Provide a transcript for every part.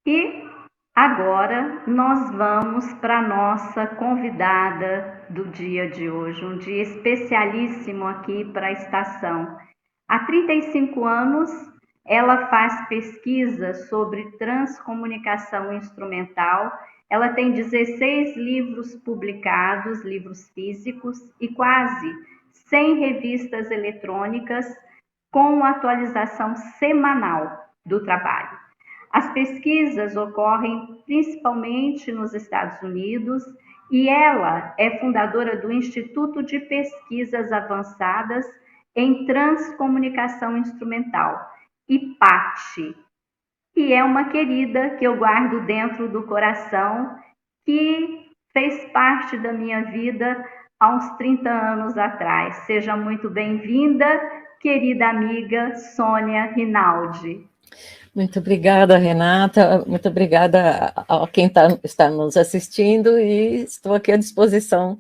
E agora nós vamos para a nossa convidada do dia de hoje, um dia especialíssimo aqui para a estação. Há 35 anos, ela faz pesquisa sobre transcomunicação instrumental. Ela tem 16 livros publicados, livros físicos, e quase 100 revistas eletrônicas com atualização semanal do trabalho. As pesquisas ocorrem principalmente nos Estados Unidos e ela é fundadora do Instituto de Pesquisas Avançadas em Transcomunicação Instrumental, IPAT, e é uma querida que eu guardo dentro do coração, que fez parte da minha vida há uns 30 anos atrás. Seja muito bem-vinda, querida amiga Sônia Rinaldi. Muito obrigada, Renata. Muito obrigada a quem está nos assistindo e estou aqui à disposição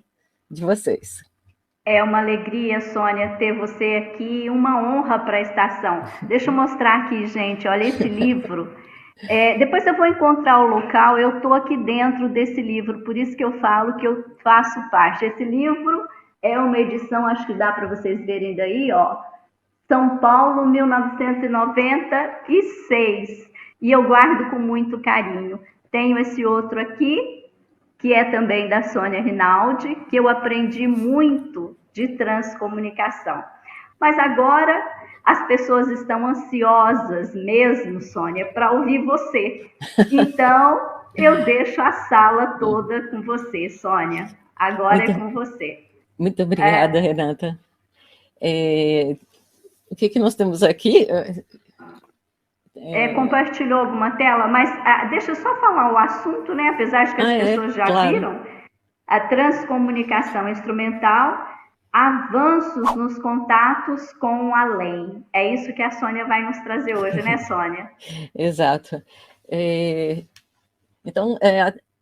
de vocês. É uma alegria, Sônia, ter você aqui, uma honra para a estação. Deixa eu mostrar aqui, gente, olha esse livro. Depois eu vou encontrar o local, eu estou aqui dentro desse livro, por isso que eu falo que eu faço parte. Esse livro é uma edição, acho que dá para vocês verem daí, ó, São Paulo, 1996, e eu guardo com muito carinho. Tenho esse outro aqui, que é também da Sônia Rinaldi, que eu aprendi muito de transcomunicação. Mas agora as pessoas estão ansiosas mesmo, Sônia, para ouvir você. Então, eu deixo a sala toda com você, Sônia. Agora é com você. Muito obrigada, Renata. O que nós temos aqui? Compartilhou alguma tela, mas deixa eu só falar o assunto, né? Apesar de que as pessoas já viram, a transcomunicação instrumental, avanços nos contatos com o além. É isso que a Sônia vai nos trazer hoje, né, Sônia? Exato. Então,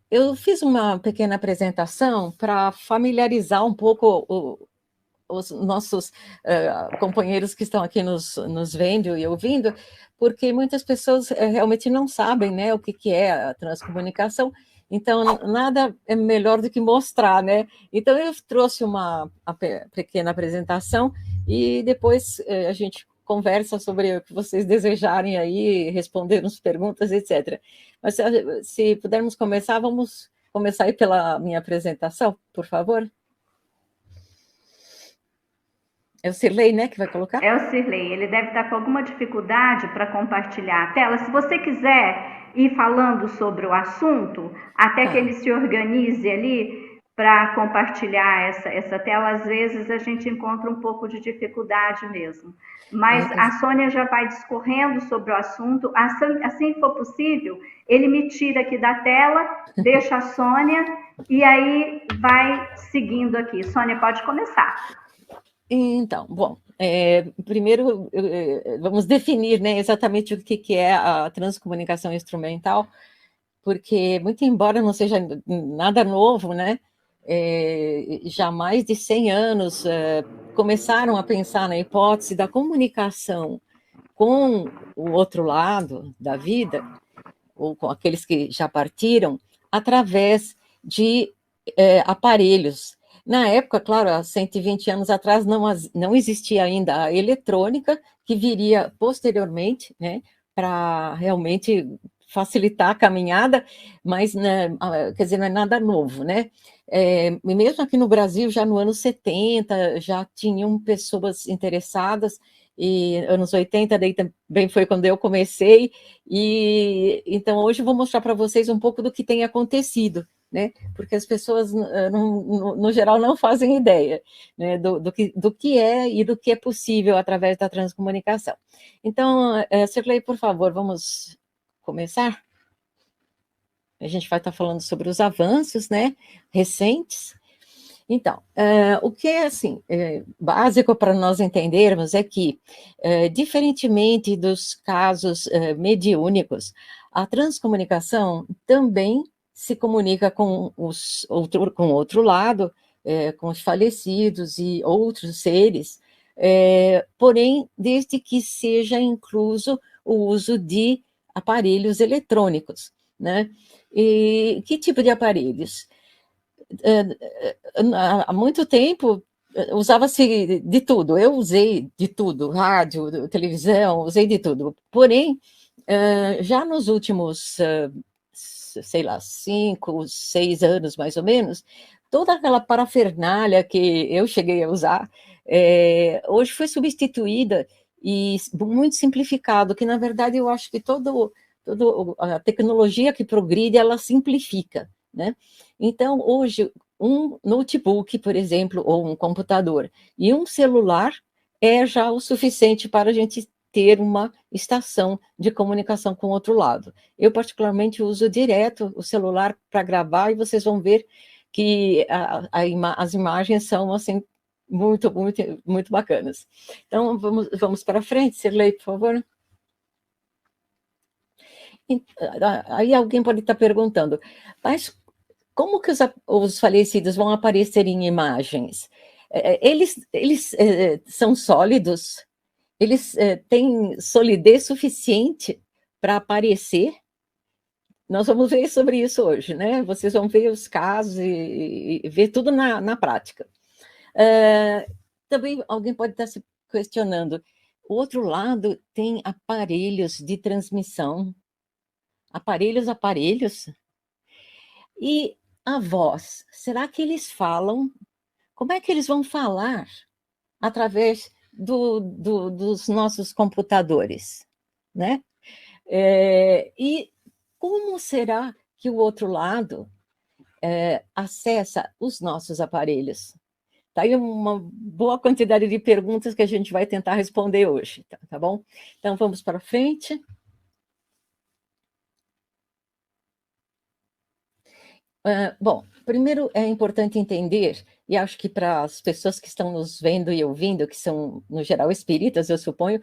eu fiz uma pequena apresentação para familiarizar um pouco os nossos companheiros que estão aqui nos vendo e ouvindo, porque muitas pessoas realmente não sabem, né, o que é a transcomunicação. Então, nada é melhor do que mostrar, né? Então, eu trouxe uma pequena apresentação e depois a gente conversa sobre o que vocês desejarem aí, responder as perguntas, etc. Mas se pudermos começar, vamos começar aí pela minha apresentação, por favor. É o Cirlei, né, que vai colocar? É o Cirlei. Ele deve estar com alguma dificuldade para compartilhar a tela. Se você quiser ir falando sobre o assunto, até que ele se organize ali para compartilhar essa tela, às vezes a gente encontra um pouco de dificuldade mesmo. Mas a Sônia já vai discorrendo sobre o assunto. Assim que for possível, ele me tira aqui da tela, deixa a Sônia e aí vai seguindo aqui. Sônia, pode começar. Então, bom, primeiro vamos definir, né, exatamente o que é a transcomunicação instrumental, porque, muito embora não seja nada novo, né, já há mais de 100 anos começaram a pensar na hipótese da comunicação com o outro lado da vida, ou com aqueles que já partiram, através de aparelhos. Na época, claro, há 120 anos atrás, não existia ainda a eletrônica, que viria posteriormente, né, para realmente facilitar a caminhada, mas, né, quer dizer, não é nada novo, né? Mesmo aqui no Brasil, já no ano 70, já tinham pessoas interessadas, e anos 80, daí também foi quando eu comecei, e então hoje eu vou mostrar para vocês um pouco do que tem acontecido, né? Porque as pessoas, no geral, não fazem ideia, né, do que é e do que é possível através da transcomunicação. Então, Cirlei, por favor, vamos começar? A gente vai estar falando sobre os avanços, né, recentes. Então, o que é, assim, básico para nós entendermos é que, diferentemente dos casos mediúnicos, a transcomunicação também se comunica com com o outro lado, com os falecidos e outros seres, porém, desde que seja incluso o uso de aparelhos eletrônicos, né? E que tipo de aparelhos? Há muito tempo usava-se de tudo, eu usei de tudo, rádio, televisão, usei de tudo, porém, já nos últimos, sei lá, 5, 6 anos, mais ou menos, toda aquela parafernália que eu cheguei a usar, hoje foi substituída e muito simplificado, que na verdade eu acho que toda a tecnologia que progride, ela simplifica, né? Então, hoje, um notebook, por exemplo, ou um computador e um celular é já o suficiente para a gente ter uma estação de comunicação com o outro lado. Eu, particularmente, uso direto o celular para gravar e vocês vão ver que as imagens são, assim, muito, muito, muito bacanas. Então, vamos para frente, Sirlei, por favor. Aí alguém pode estar perguntando, mas como que os falecidos vão aparecer em imagens? Eles são sólidos? Eles têm solidez suficiente para aparecer? Nós vamos ver sobre isso hoje, né? Vocês vão ver os casos e ver tudo na prática. Também alguém pode estar se questionando, o outro lado tem aparelhos de transmissão, aparelhos, e a voz, será que eles falam? Como é que eles vão falar através dos nossos computadores, né? E como será que o outro lado acessa os nossos aparelhos? Tá aí uma boa quantidade de perguntas que a gente vai tentar responder hoje, tá bom? Então, vamos para frente. Bom, primeiro é importante entender, e acho que para as pessoas que estão nos vendo e ouvindo, que são, no geral, espíritas, eu suponho,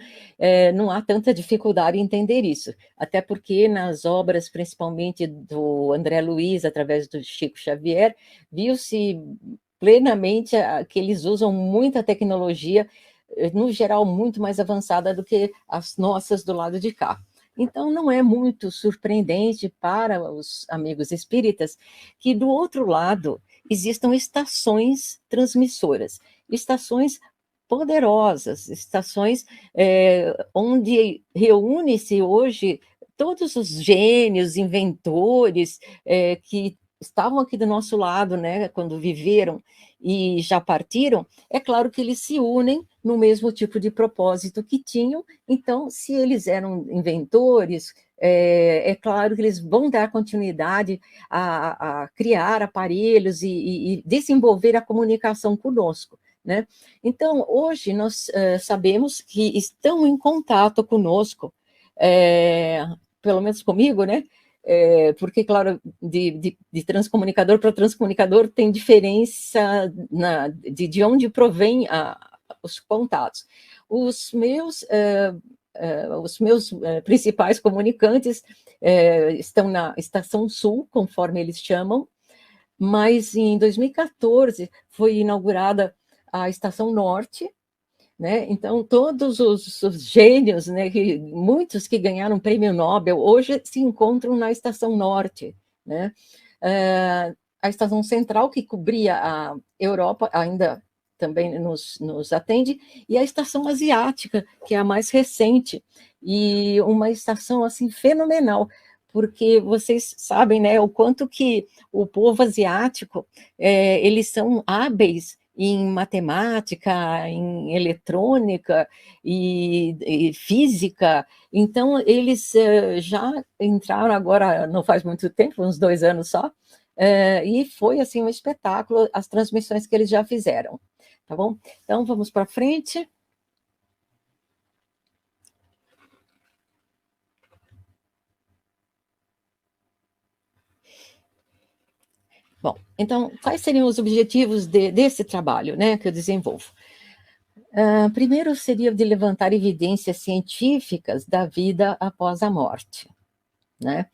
não há tanta dificuldade em entender isso, até porque nas obras, principalmente do André Luiz, através do Chico Xavier, viu-se plenamente que eles usam muita tecnologia, no geral, muito mais avançada do que as nossas do lado de cá. Então, não é muito surpreendente para os amigos espíritas que, do outro lado, existam estações transmissoras, estações poderosas, estações onde reúne-se hoje todos os gênios, inventores que estavam aqui do nosso lado, né, quando viveram e já partiram. É claro que eles se unem no mesmo tipo de propósito que tinham. Então, se eles eram inventores, é claro que eles vão dar continuidade a criar aparelhos e desenvolver a comunicação conosco, né? Então, hoje nós sabemos que estão em contato conosco, pelo menos comigo, né? Porque, claro, de transcomunicador para transcomunicador tem diferença de onde provém os contatos. Os meus principais comunicantes estão na Estação Sul, conforme eles chamam, mas em 2014 foi inaugurada a Estação Norte, né? Então, todos os gênios, né, muitos que ganharam prêmio Nobel, hoje se encontram na Estação Norte, né? A Estação Central, que cobria a Europa, ainda também nos atende, e a Estação Asiática, que é a mais recente, e uma estação, assim, fenomenal, porque vocês sabem, né, o quanto que o povo asiático, eles são hábeis em matemática, em eletrônica e física. Então, eles já entraram agora, não faz muito tempo, uns 2 anos só, e foi, assim, um espetáculo as transmissões que eles já fizeram, tá bom? Então, vamos para frente. Bom, então, quais seriam os objetivos desse trabalho, né, que eu desenvolvo? Primeiro seria de levantar evidências científicas da vida após a morte, né?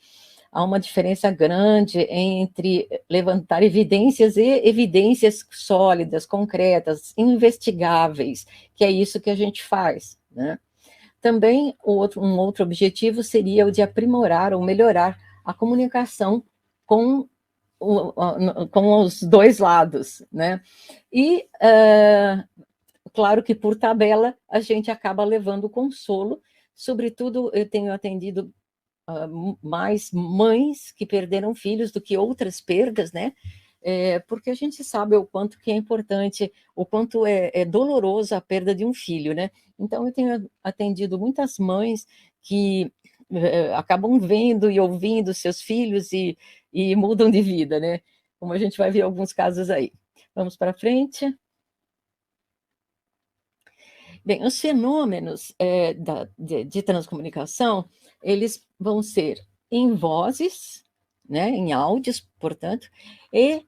Há uma diferença grande entre levantar evidências e evidências sólidas, concretas, investigáveis, que é isso que a gente faz, né? também um outro objetivo seria o de aprimorar ou melhorar a comunicação com os dois lados, né? E, claro que por tabela, a gente acaba levando consolo, sobretudo eu tenho atendido mais mães que perderam filhos do que outras perdas, né? Porque a gente sabe o quanto que é importante, o quanto é doloroso a perda de um filho, né? Então, eu tenho atendido muitas mães que acabam vendo e ouvindo seus filhos e mudam de vida, né? Como a gente vai ver alguns casos aí. Vamos para frente. Bem, os fenômenos de transcomunicação, eles vão ser em vozes, né, em áudios, portanto, e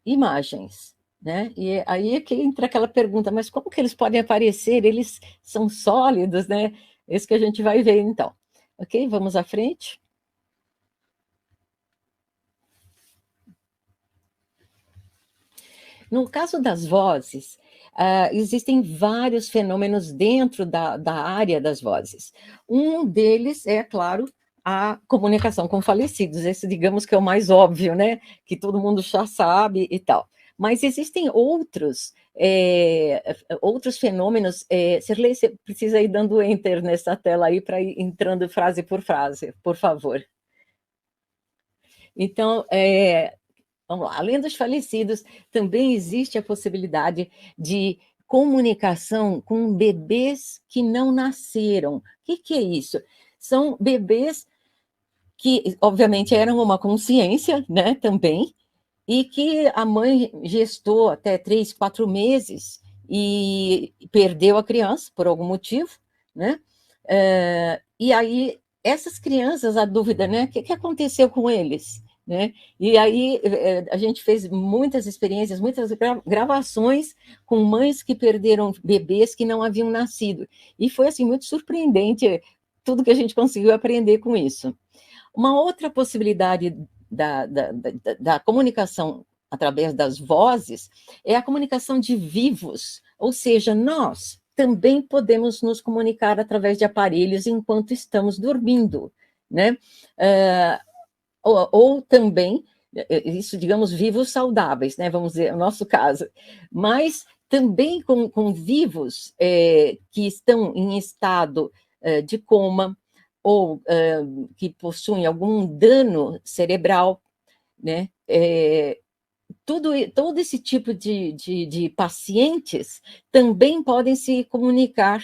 imagens, né? E aí é que entra aquela pergunta, mas como que eles podem aparecer? Eles são sólidos, né? Isso que a gente vai ver, então. Ok? Vamos à frente. No caso das vozes, existem vários fenômenos dentro da área das vozes. Um deles é, claro, a comunicação com falecidos. Esse, digamos que é o mais óbvio, né? Que todo mundo já sabe e tal. Mas existem outros fenômenos. Sirlei, você precisa ir dando enter nessa tela aí para ir entrando frase por frase, por favor. Então, vamos lá, além dos falecidos, também existe a possibilidade de comunicação com bebês que não nasceram. O que é isso? São bebês que, obviamente, eram uma consciência, né, também, e que a mãe gestou até 3, 4 meses e perdeu a criança por algum motivo, né? E aí, essas crianças, a dúvida, né? O que aconteceu com eles? Né? E aí a gente fez muitas experiências, muitas gravações com mães que perderam bebês que não haviam nascido. E foi assim muito surpreendente tudo que a gente conseguiu aprender com isso. Uma outra possibilidade da comunicação através das vozes é a comunicação de vivos, ou seja, nós também podemos nos comunicar através de aparelhos enquanto estamos dormindo, né? Ou também, isso, digamos, vivos saudáveis, né? Vamos dizer, é o nosso caso, mas também com vivos que estão em estado de coma, ou que possuem algum dano cerebral, né? Todo esse tipo de pacientes também podem se comunicar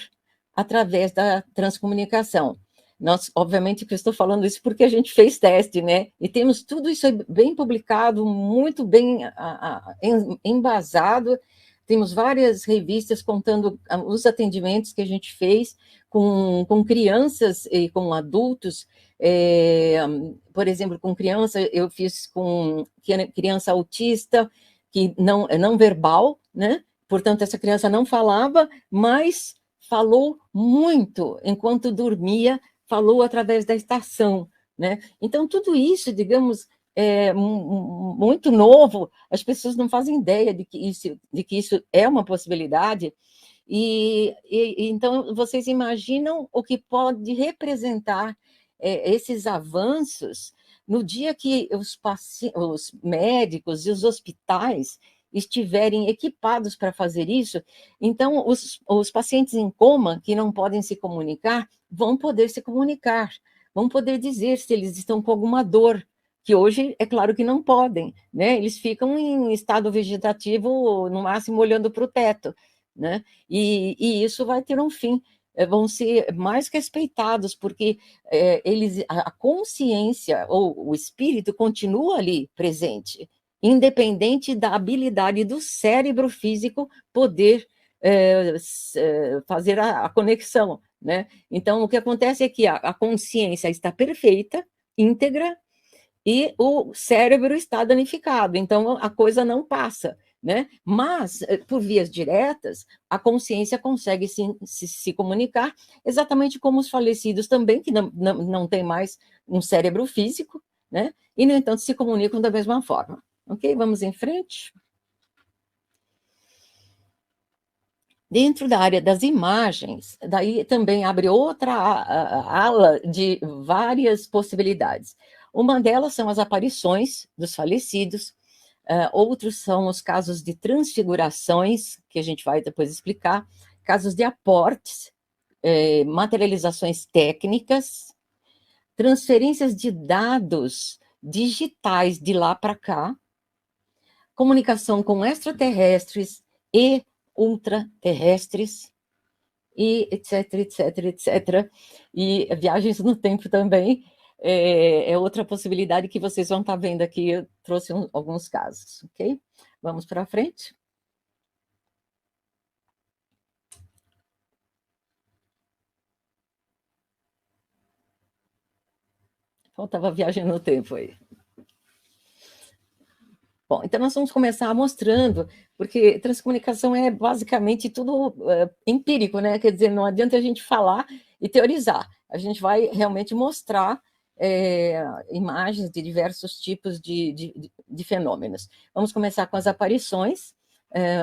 através da transcomunicação. Nós, obviamente, que eu estou falando isso porque a gente fez teste, né? E temos tudo isso bem publicado, muito bem embasado. Temos várias revistas contando os atendimentos que a gente fez com crianças e com adultos. Por exemplo, com criança, eu fiz com criança autista, que não verbal, né? Portanto, essa criança não falava, mas falou muito enquanto dormia, falou através da estação, né? Então, tudo isso, digamos, é muito novo, as pessoas não fazem ideia de que isso é uma possibilidade, então vocês imaginam o que pode representar esses avanços no dia que os médicos e os hospitais estiverem equipados para fazer isso. Então, os pacientes em coma que não podem se comunicar vão poder se comunicar, vão poder dizer se eles estão com alguma dor, que hoje é claro que não podem, né? Eles ficam em estado vegetativo, no máximo olhando para o teto, né? E isso vai ter um fim, vão ser mais respeitados, porque a consciência ou o espírito continua ali presente, independente da habilidade do cérebro físico poder fazer a conexão, né? Então, o que acontece é que a consciência está perfeita, íntegra, e o cérebro está danificado, então a coisa não passa, né? Mas, por vias diretas, a consciência consegue se comunicar, exatamente como os falecidos também, que não têm mais um cérebro físico, né? E, no entanto, se comunicam da mesma forma. Ok? Vamos em frente. Dentro da área das imagens, daí também abre outra ala de várias possibilidades. Uma delas são as aparições dos falecidos, outros são os casos de transfigurações, que a gente vai depois explicar, casos de aportes, materializações técnicas, transferências de dados digitais de lá para cá, comunicação com extraterrestres e ultraterrestres, e etc, etc, etc. E viagens no tempo também é outra possibilidade que vocês vão estar vendo aqui. Eu trouxe alguns casos, ok? Vamos para frente. Faltava viagem no tempo aí. Bom, então nós vamos começar mostrando, porque transcomunicação é basicamente tudo empírico, né? Quer dizer, não adianta a gente falar e teorizar. A gente vai realmente mostrar imagens de diversos tipos de fenômenos. Vamos começar com as aparições.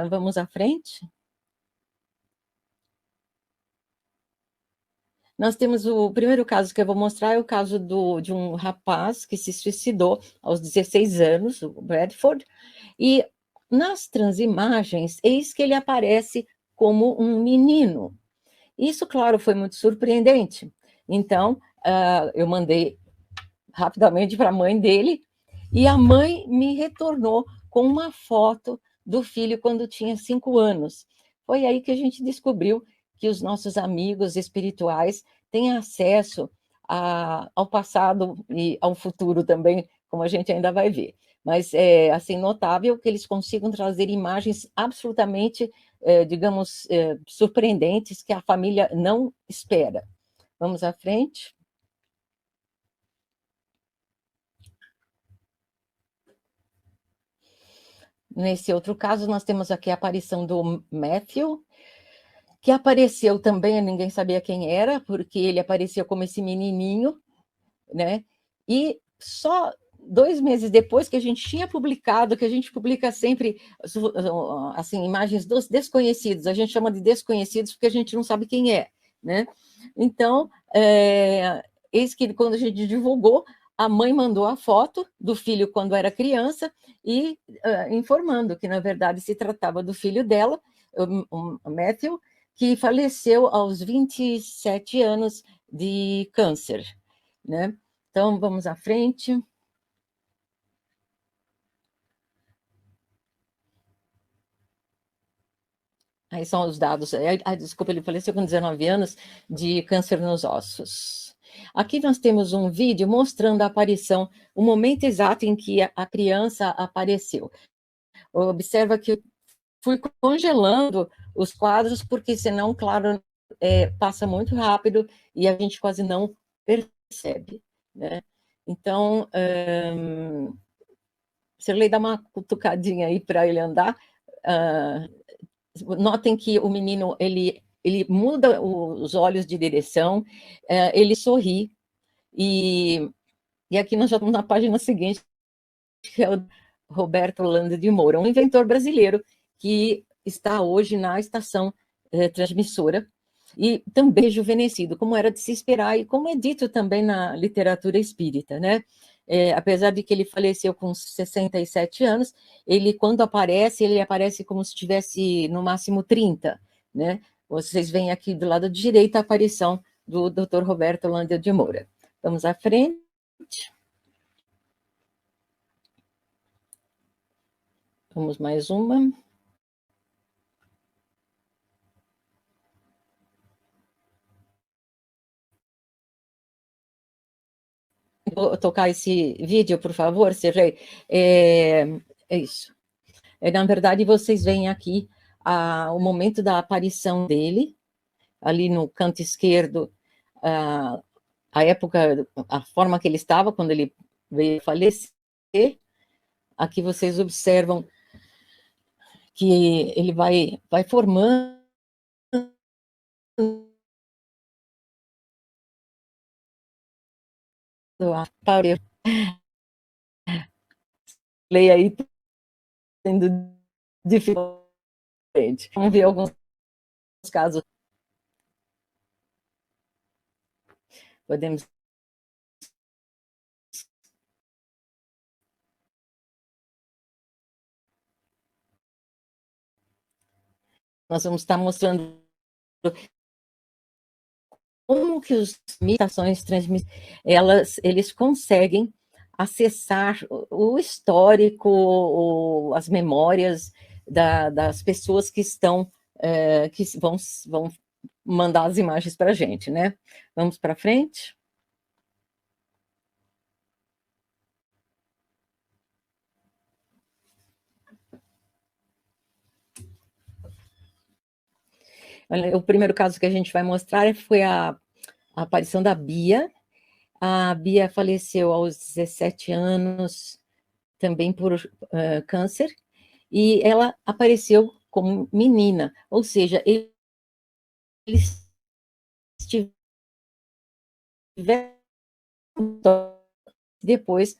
Vamos à frente. Nós temos o primeiro caso que eu vou mostrar, é o caso de um rapaz que se suicidou aos 16 anos, o Bradford, e nas transimagens, eis que ele aparece como um menino. Isso, claro, foi muito surpreendente. Então, eu mandei rapidamente para a mãe dele, e a mãe me retornou com uma foto do filho quando tinha 5 anos. Foi aí que a gente descobriu que os nossos amigos espirituais têm acesso ao passado e ao futuro também, como a gente ainda vai ver. Mas é assim notável que eles consigam trazer imagens absolutamente, digamos, surpreendentes que a família não espera. Vamos à frente. Nesse outro caso, nós temos aqui a aparição do Matthew, que apareceu também, ninguém sabia quem era, porque ele apareceu como esse menininho, né? E só 2 meses depois que a gente tinha publicado, que a gente publica sempre assim, imagens dos desconhecidos, a gente chama de desconhecidos porque a gente não sabe quem é, né? Então, eis que quando a gente divulgou, a mãe mandou a foto do filho quando era criança e informando que, na verdade, se tratava do filho dela, o Matthew, que faleceu aos 27 anos de câncer, né? Então, vamos à frente. Aí são os dados. Desculpa, ele faleceu com 19 anos de câncer nos ossos. Aqui nós temos um vídeo mostrando a aparição, o momento exato em que a criança apareceu. Observa que eu fui congelando os quadros, porque senão, claro, passa muito rápido e a gente quase não percebe, né? Então, Sirley, dá uma cutucadinha aí para ele andar. Notem que o menino, ele muda os olhos de direção, ele sorri, e aqui nós já estamos na página seguinte, que é o Roberto Holanda de Moura, um inventor brasileiro que está hoje na estação transmissora, e também rejuvenescido, como era de se esperar, e como é dito também na literatura espírita, né? Apesar de que ele faleceu com 67 anos, ele, quando aparece, ele aparece como se tivesse no máximo 30, né? Vocês veem aqui do lado direito a aparição do Dr. Roberto Holanda de Moura. Vamos à frente. Vamos mais uma. Vou tocar esse vídeo, por favor, Sergei. É isso. Na verdade, vocês veem aqui o momento da aparição dele, ali no canto esquerdo, a época, a forma que ele estava quando ele veio falecer. Aqui vocês observam que ele vai formando a parede. Leia aí, tendo dificuldade. Vamos ver alguns casos, podemos... Nós vamos estar mostrando como que as mutações transmissões, eles conseguem acessar o histórico, as memórias das pessoas que estão, que vão mandar as imagens para a gente, né? Vamos para frente? Olha, o primeiro caso que a gente vai mostrar foi a aparição da Bia. A Bia faleceu aos 17 anos, também por câncer, e ela apareceu como menina, ou seja, eles tiveram, depois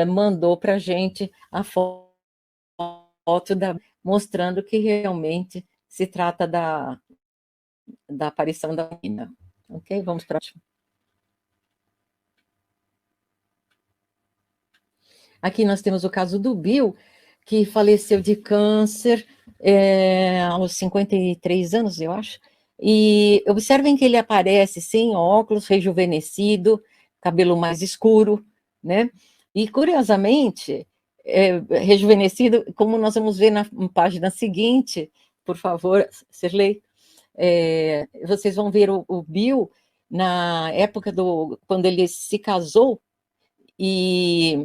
mandou para a gente a foto mostrando que realmente se trata da aparição da menina. Ok, vamos para o próximo. Aqui nós temos o caso do Bill, que faleceu de câncer aos 53 anos, eu acho. E observem que ele aparece sem óculos, rejuvenescido, cabelo mais escuro, né? E, curiosamente, rejuvenescido, como nós vamos ver na página seguinte, por favor, Sirley, vocês vão ver o Bill na época quando ele se casou, e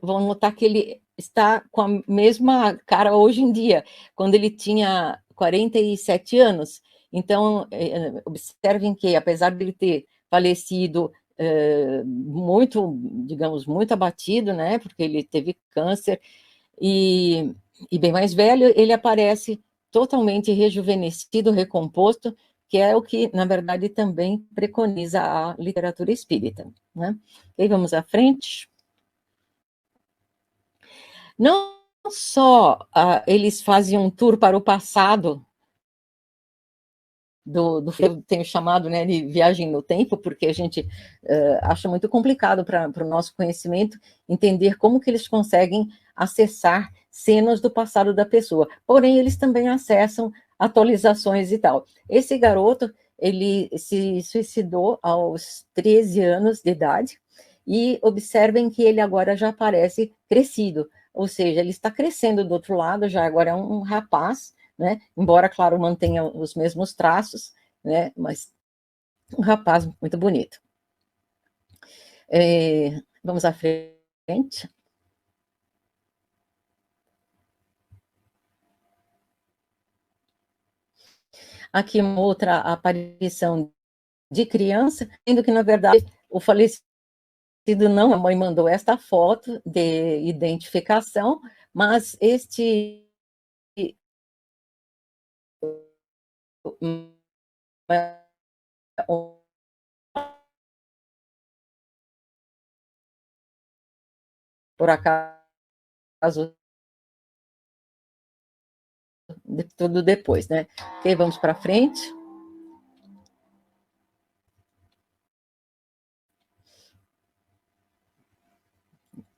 vão notar que ele está com a mesma cara hoje em dia, quando ele tinha 47 anos. Então, observem que, apesar de ele ter falecido muito, digamos, muito abatido, né, porque ele teve câncer, e bem mais velho, ele aparece totalmente rejuvenescido, recomposto, que é o que, na verdade, também preconiza a literatura espírita, né? E vamos à frente. Não só eles fazem um tour para o passado, eu tenho chamado, né, de viagem no tempo, porque a gente acha muito complicado para o nosso conhecimento entender como que eles conseguem acessar cenas do passado da pessoa. Porém, eles também acessam atualizações e tal. Esse garoto, ele se suicidou aos 13 anos de idade, e observem que ele agora já parece crescido, ou seja, ele está crescendo do outro lado, já agora é um rapaz, né? Embora, claro, mantenha os mesmos traços, né? Mas um rapaz muito bonito. Vamos à frente. Aqui uma outra aparição de criança, sendo que, na verdade, o falecido não, a mãe mandou esta foto de identificação, mas este por acaso tudo depois, né? Ok, vamos para frente.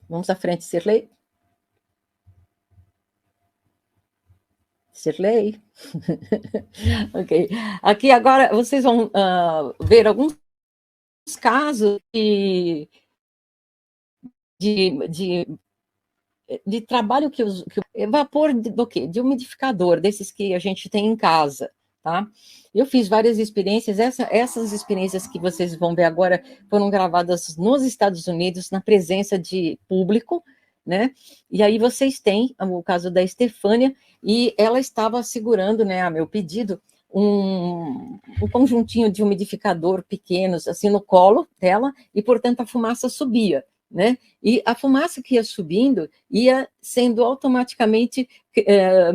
Vamos à frente, Sirley. Sirley. Ok. Aqui agora vocês vão ver alguns casos de trabalho que vapor do quê? De umidificador, desses que a gente tem em casa, tá? Eu fiz várias experiências, essas experiências que vocês vão ver agora foram gravadas nos Estados Unidos, na presença de público, né? E aí vocês têm o caso da Estefânia, e ela estava segurando, né, a meu pedido, um conjuntinho de umidificador pequenos, assim, no colo dela, e, portanto, a fumaça subia, né? E a fumaça que ia subindo ia sendo automaticamente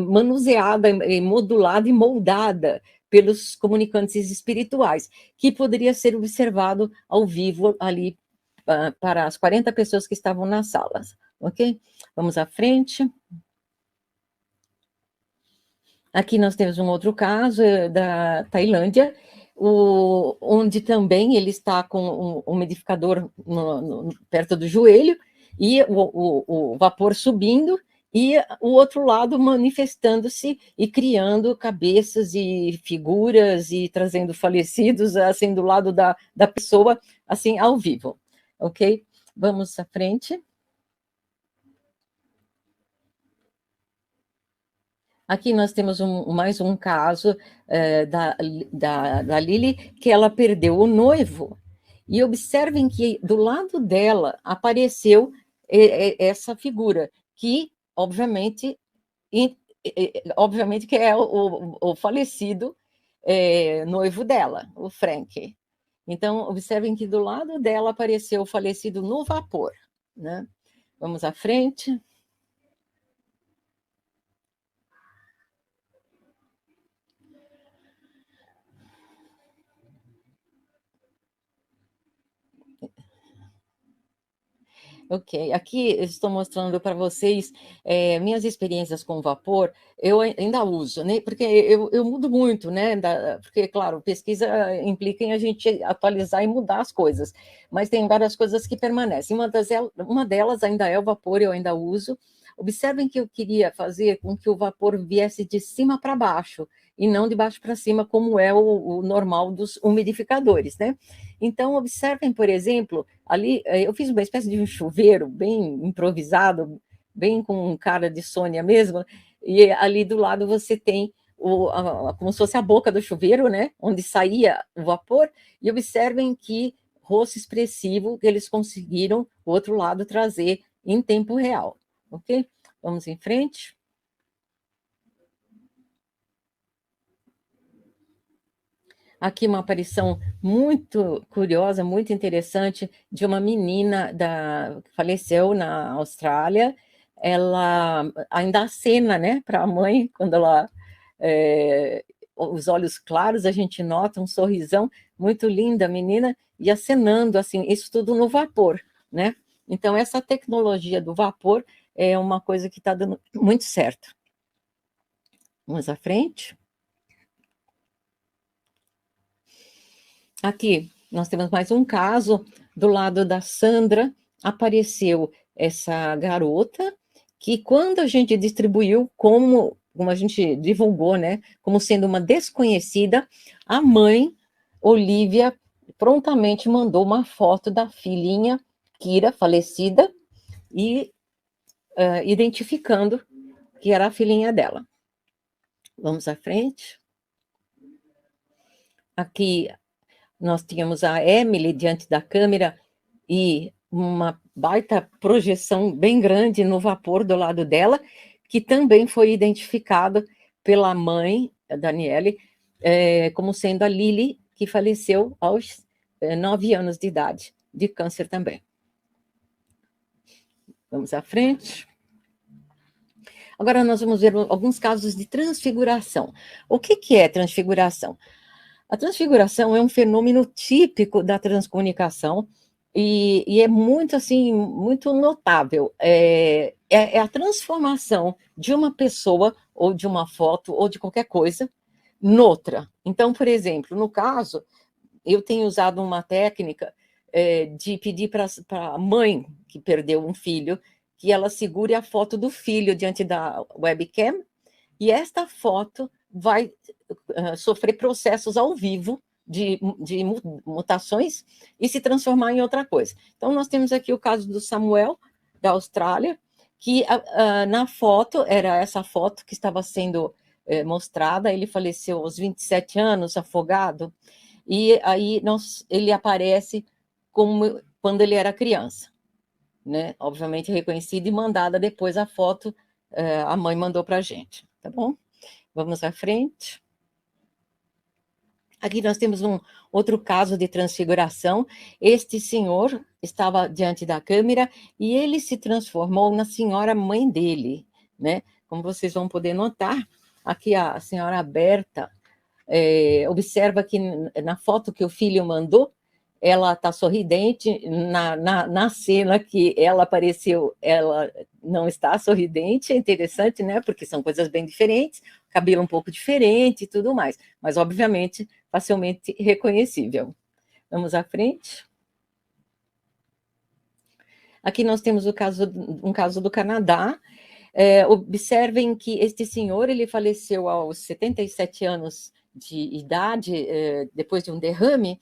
manuseada, modulada e moldada pelos comunicantes espirituais, que poderia ser observado ao vivo ali para as 40 pessoas que estavam nas salas, ok? Vamos à frente. Aqui nós temos um outro caso da Tailândia, onde também ele está com um umidificador perto do joelho, e o vapor subindo, e o outro lado manifestando-se e criando cabeças e figuras e trazendo falecidos, assim, do lado da pessoa, assim, ao vivo, ok? Vamos à frente. Aqui nós temos mais um caso da Lili, que ela perdeu o noivo, e observem que do lado dela apareceu essa figura, que obviamente, obviamente que é o falecido noivo dela, o Frank. Então, observem que do lado dela apareceu o falecido no vapor, né? Vamos à frente. Ok, aqui estou mostrando para vocês minhas experiências com vapor. Eu ainda uso, né? Porque eu mudo muito, né? Porque, claro, pesquisa implica em a gente atualizar e mudar as coisas, mas tem várias coisas que permanecem. Uma delas ainda é o vapor, eu ainda uso. Observem que eu queria fazer com que o vapor viesse de cima para baixo e não de baixo para cima, como é o normal dos umidificadores, né? Então, observem, por exemplo, ali eu fiz uma espécie de um chuveiro bem improvisado, bem com cara de Sônia mesmo, e ali do lado você tem como se fosse a boca do chuveiro, né, onde saía o vapor, e observem que rosto expressivo que eles conseguiram, o outro lado, trazer em tempo real, ok? Vamos em frente. Aqui uma aparição muito curiosa, muito interessante, de uma menina que faleceu na Austrália. Ela ainda acena, né, para a mãe, quando ela os olhos claros, a gente nota um sorrisão muito linda, a menina, e acenando, assim, isso tudo no vapor, né? Então, essa tecnologia do vapor é uma coisa que está dando muito certo. Vamos à frente. Aqui nós temos mais um caso. Do lado da Sandra apareceu essa garota que, quando a gente distribuiu, como a gente divulgou, né, como sendo uma desconhecida, a mãe, Olivia, prontamente mandou uma foto da filhinha Kira, falecida, e identificando que era a filhinha dela. Vamos à frente. Aqui nós tínhamos a Emily diante da câmera e uma baita projeção bem grande no vapor do lado dela, que também foi identificado pela mãe, a Daniele, como sendo a Lili, que faleceu aos 9 anos de idade, de câncer também. Vamos à frente. Agora nós vamos ver alguns casos de transfiguração. O que é transfiguração? A transfiguração é um fenômeno típico da transcomunicação e é muito, assim, muito notável. É a transformação de uma pessoa, ou de uma foto, ou de qualquer coisa, noutra. Então, por exemplo, no caso, eu tenho usado uma técnica de pedir para a mãe que perdeu um filho, que ela segure a foto do filho diante da webcam, e esta foto vai sofrer processos ao vivo de mutações e se transformar em outra coisa. Então, nós temos aqui o caso do Samuel, da Austrália, que na foto, era essa foto que estava sendo mostrada, ele faleceu aos 27 anos, afogado, e aí ele aparece como quando ele era criança, né? Obviamente reconhecida e mandada depois a foto, a mãe mandou para a gente, tá bom? Vamos à frente. Aqui nós temos um outro caso de transfiguração. Este senhor estava diante da câmera e ele se transformou na senhora mãe dele, né? Como vocês vão poder notar, aqui a senhora Berta observa que na foto que o filho mandou, ela está sorridente, na cena que ela apareceu, ela não está sorridente, é interessante, né, porque são coisas bem diferentes, cabelo um pouco diferente e tudo mais, mas obviamente facilmente reconhecível. Vamos à frente. Aqui nós temos um caso do Canadá. Observem que este senhor, ele faleceu aos 77 anos de idade, depois de um derrame,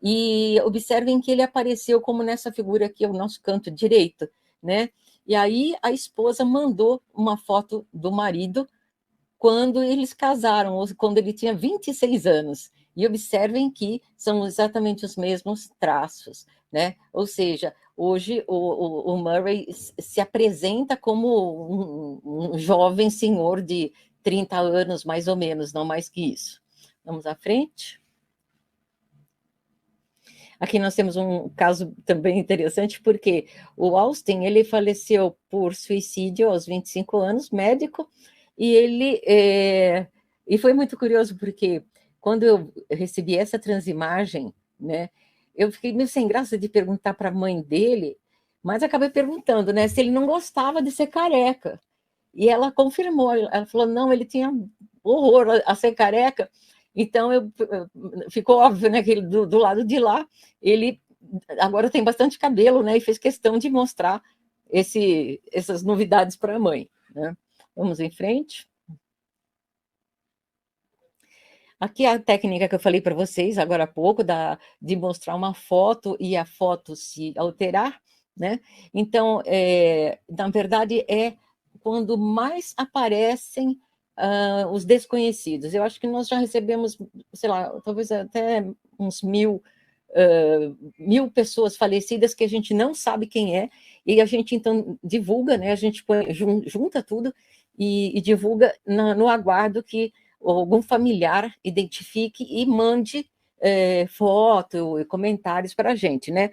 e observem que ele apareceu como nessa figura aqui, o nosso canto direito, né? E aí a esposa mandou uma foto do marido quando eles casaram, ou quando ele tinha 26 anos. E observem que são exatamente os mesmos traços, né? Ou seja, hoje o Murray se apresenta como um jovem senhor de 30 anos, mais ou menos, não mais que isso. Vamos à frente. Aqui nós temos um caso também interessante, porque o Austin, ele faleceu por suicídio aos 25 anos, médico, e e foi muito curioso, porque quando eu recebi essa transimagem, né, eu fiquei meio sem graça de perguntar para a mãe dele, mas acabei perguntando, né, se ele não gostava de ser careca. E ela confirmou, ela falou, não, ele tinha horror a ser careca. Então, ficou óbvio, né, que ele, do lado de lá, ele agora tem bastante cabelo, né, e fez questão de mostrar essas novidades para a mãe, né? Vamos em frente. Aqui é a técnica que eu falei para vocês agora há pouco, de mostrar uma foto e a foto se alterar, né? Então, na verdade, é quando mais aparecem os desconhecidos. Eu acho que nós já recebemos, sei lá, talvez até uns 1.000 pessoas falecidas que a gente não sabe quem é, e a gente então divulga, né? A gente junta tudo e divulga no aguardo que algum familiar identifique e mande foto e comentários para a gente, né?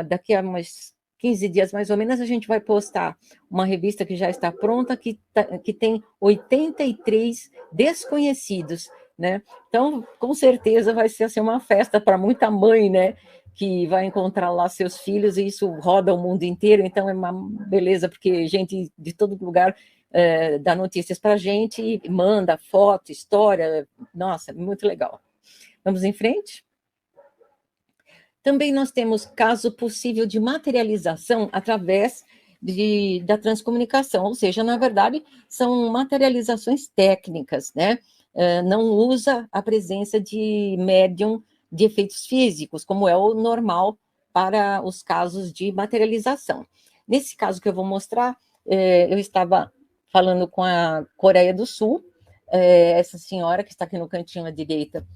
Daqui a umas 15 dias, mais ou menos, a gente vai postar uma revista que já está pronta, que tem 83 desconhecidos, né? Então, com certeza vai ser assim, uma festa para muita mãe, né? Que vai encontrar lá seus filhos, e isso roda o mundo inteiro, então é uma beleza, porque gente de todo lugar dá notícias para a gente, manda foto, história, nossa, muito legal. Vamos em frente? Também nós temos caso possível de materialização através da transcomunicação, ou seja, na verdade, são materializações técnicas, né? Não usa a presença de médium de efeitos físicos, como é o normal para os casos de materialização. Nesse caso que eu vou mostrar, eu estava falando com a Coreia do Sul, essa senhora que está aqui no cantinho à direita,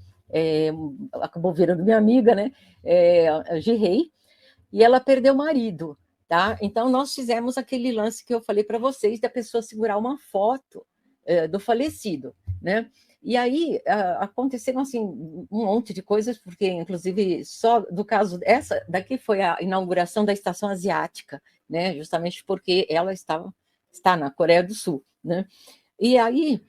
acabou virando minha amiga, né? A Girei, e ela perdeu o marido, tá? Então, nós fizemos aquele lance que eu falei para vocês, da pessoa segurar uma foto do falecido, né? E aí aconteceram assim um monte de coisas, porque inclusive só do caso essa daqui foi a inauguração da estação asiática, né? Justamente porque ela está na Coreia do Sul, né? E aí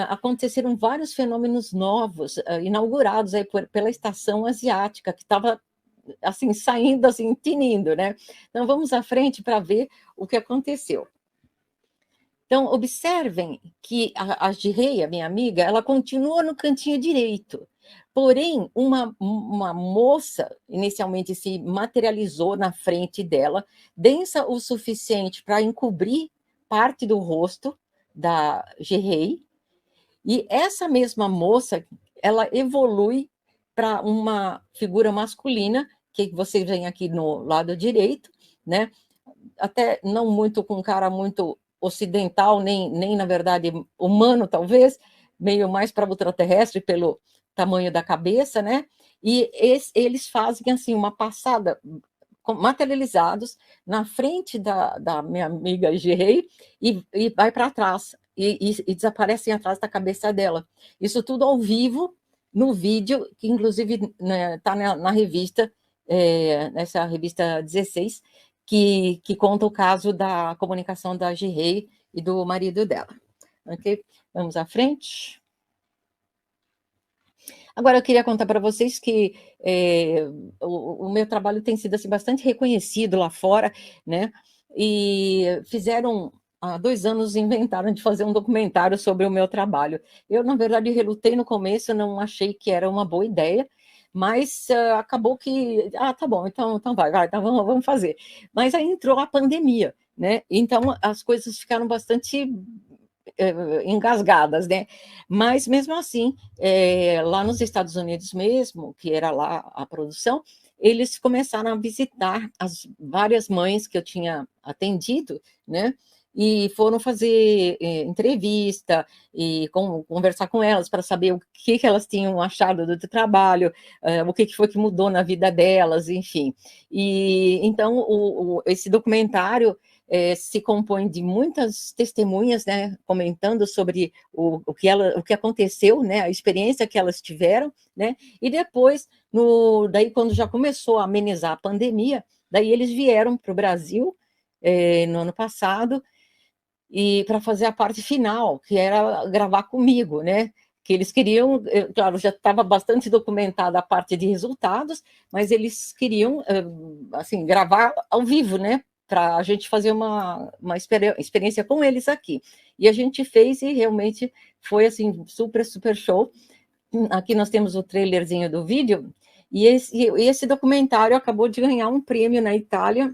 aconteceram vários fenômenos novos inaugurados aí pela estação asiática, que estava assim saindo, assim tinindo, né? Então vamos à frente para ver o que aconteceu. Então, observem que a Gireia, minha amiga, ela continua no cantinho direito. Porém, uma moça inicialmente se materializou na frente dela, densa o suficiente para encobrir parte do rosto da Girei, e essa mesma moça, ela evolui para uma figura masculina, que vocês veem aqui no lado direito, né? Até não muito com cara muito ocidental, nem na verdade humano, talvez, meio mais para ultraterrestre pelo tamanho da cabeça, né? E eles fazem assim uma passada materializados na frente da minha amiga Gerei e vai para trás e desaparecem atrás da cabeça dela. Isso tudo ao vivo no vídeo, que inclusive está, né, na revista, nessa revista 16, que conta o caso da comunicação da Girei e do marido dela. Ok? Vamos à frente. Agora, eu queria contar para vocês que o meu trabalho tem sido assim, bastante reconhecido lá fora, né? E fizeram, há 2 anos, inventaram de fazer um documentário sobre o meu trabalho. Eu, na verdade, relutei no começo, não achei que era uma boa ideia, mas acabou que, tá bom, então vai, então vamos fazer. Mas aí entrou a pandemia, né? Então as coisas ficaram bastante engasgadas, né? Mas mesmo assim, lá nos Estados Unidos mesmo, que era lá a produção, eles começaram a visitar as várias mães que eu tinha atendido, né? E foram fazer entrevista e conversar com elas para saber o que elas tinham achado do trabalho, o que foi que mudou na vida delas, enfim. E então esse documentário se compõe de muitas testemunhas, né, comentando sobre o que aconteceu, né, a experiência que elas tiveram, né, e depois, daí quando já começou a amenizar a pandemia, daí eles vieram para o Brasil no ano passado, e para fazer a parte final, que era gravar comigo, né, que eles queriam, claro, já estava bastante documentada a parte de resultados, mas eles queriam, assim, gravar ao vivo, né, para a gente fazer uma experiência com eles aqui. E a gente fez e realmente foi, assim, super, super show. Aqui nós temos o trailerzinho do vídeo, e esse documentário acabou de ganhar um prêmio na Itália.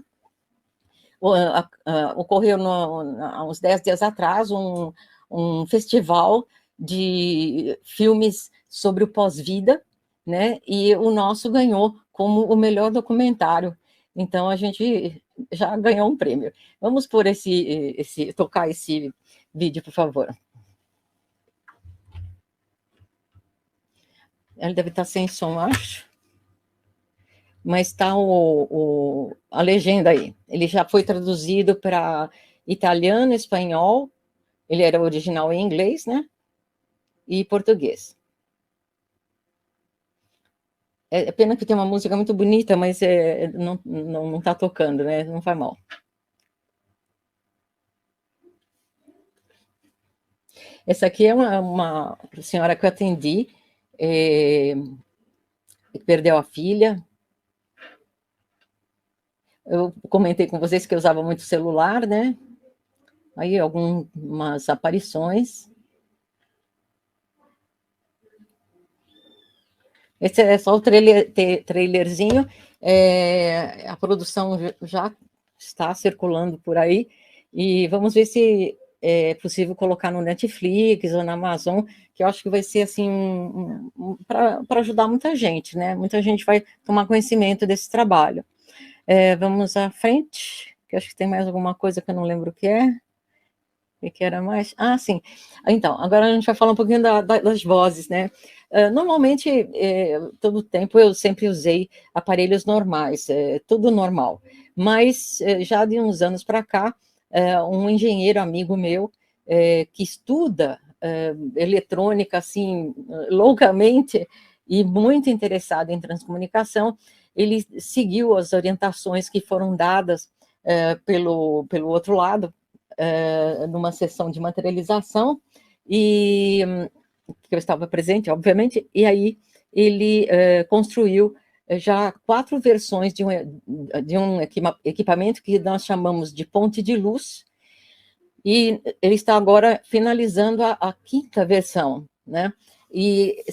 Ocorreu há uns 10 dias atrás um festival de filmes sobre o pós-vida, né? E o nosso ganhou como o melhor documentário. Então a gente já ganhou um prêmio. Vamos por tocar esse vídeo, por favor. Ele deve estar sem som, acho. Mas está a legenda aí. Ele já foi traduzido para italiano, espanhol, ele era original em inglês, né? E português. É pena que tem uma música muito bonita, mas não está tocando, né? Não faz mal. Essa aqui é uma senhora que eu atendi, que perdeu a filha. Eu comentei com vocês que eu usava muito celular, né? Aí algumas aparições. Esse é só o trailerzinho. A produção já está circulando por aí. E vamos ver se é possível colocar no Netflix ou na Amazon, que eu acho que vai ser assim para ajudar muita gente, né? Muita gente vai tomar conhecimento desse trabalho. Vamos à frente, que eu acho que tem mais alguma coisa que eu não lembro o que é. O que era mais? Ah, sim. Então, agora a gente vai falar um pouquinho das vozes, né? Normalmente, todo o tempo eu sempre usei aparelhos normais, tudo normal. Mas já de uns anos para cá, um engenheiro amigo meu que estuda eletrônica assim loucamente e muito interessado em transcomunicação, ele seguiu as orientações que foram dadas pelo outro lado, numa sessão de materialização, e que eu estava presente, obviamente, e aí ele construiu já 4 versões de um equipamento que nós chamamos de ponte de luz, e ele está agora finalizando a 5ª versão, né? E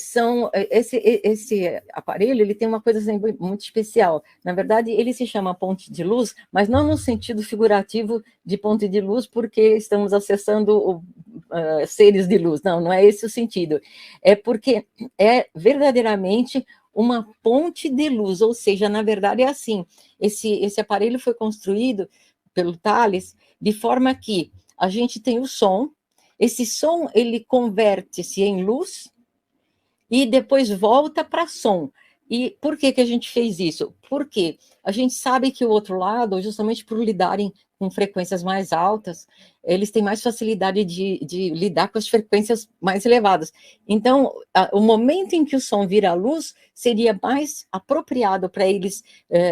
esse aparelho, ele tem uma coisa assim, muito especial. Na verdade, ele se chama ponte de luz, mas não no sentido figurativo de ponte de luz, porque estamos acessando seres de luz. Não é esse o sentido. É porque é verdadeiramente uma ponte de luz, ou seja, na verdade é assim, esse aparelho foi construído pelo Thales de forma que a gente tem o som, esse som ele converte-se em luz e depois volta para som. E por que a gente fez isso? Porque a gente sabe que o outro lado, justamente por lidarem com frequências mais altas, eles têm mais facilidade de lidar com as frequências mais elevadas. Então, o momento em que o som vira luz seria mais apropriado para eles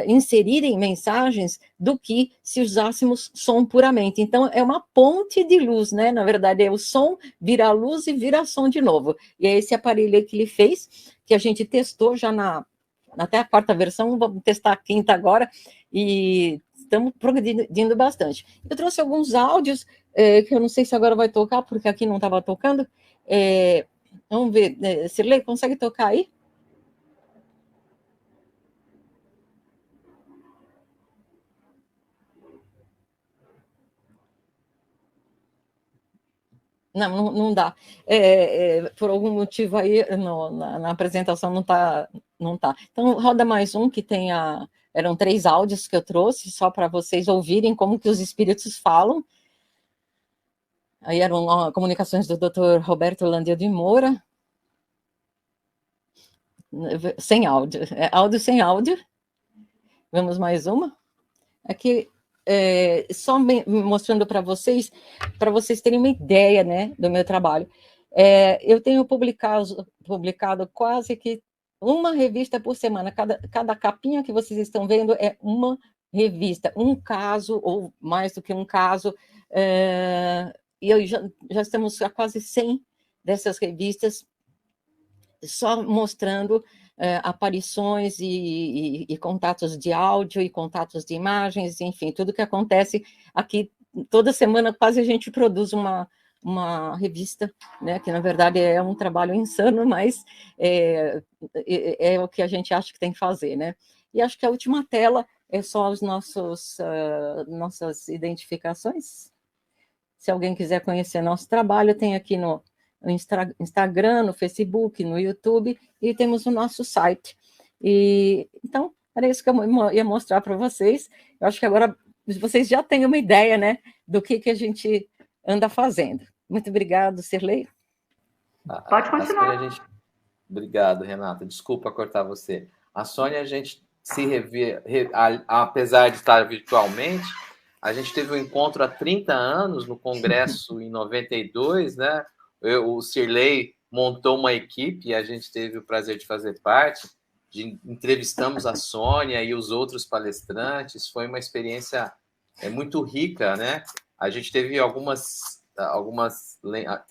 inserirem mensagens do que se usássemos som puramente. Então, é uma ponte de luz, né? Na verdade, o som vira luz e vira som de novo. E é esse aparelho que ele fez, que a gente testou já até a quarta versão, vamos testar a quinta agora, e estamos progredindo bastante. Eu trouxe alguns áudios, que eu não sei se agora vai tocar, porque aqui não estava tocando. Vamos ver, Sirlei, consegue tocar aí? Não dá. Por algum motivo aí na apresentação não está. Não tá. Então, roda mais um que tenha. Eram 3 áudios que eu trouxe, só para vocês ouvirem como que os espíritos falam. Aí eram comunicações do Dr. Roberto Landel de Moura. Sem áudio. Áudio sem áudio. Vamos mais uma. Aqui, só mostrando para vocês terem uma ideia, né, do meu trabalho. Eu tenho publicado quase que uma revista por semana. Cada capinha que vocês estão vendo é uma revista, um caso, ou mais do que um caso. E já estamos a quase 100 dessas revistas, só mostrando aparições e contatos de áudio e contatos de imagens, enfim, tudo que acontece aqui. Toda semana quase a gente produz uma revista, né, que na verdade é um trabalho insano, mas é o que a gente acha que tem que fazer, né? E acho que a última tela é só as nossas identificações. Se alguém quiser conhecer nosso trabalho, tem aqui no Instagram, no Facebook, no YouTube, e temos o nosso site. Então, era isso que eu ia mostrar para vocês. Eu acho que agora vocês já têm uma ideia, né, do que a gente anda fazendo. Muito obrigado, Sirlei. Pode continuar. Obrigado, Renata. Desculpa cortar você. A Sônia, a gente se revê, apesar de estar virtualmente, a gente teve um encontro há 30 anos no Congresso em 92, né? O Sirlei montou uma equipe e a gente teve o prazer de fazer parte. Entrevistamos a Sônia e os outros palestrantes. Foi uma experiência muito rica, né? A gente teve tem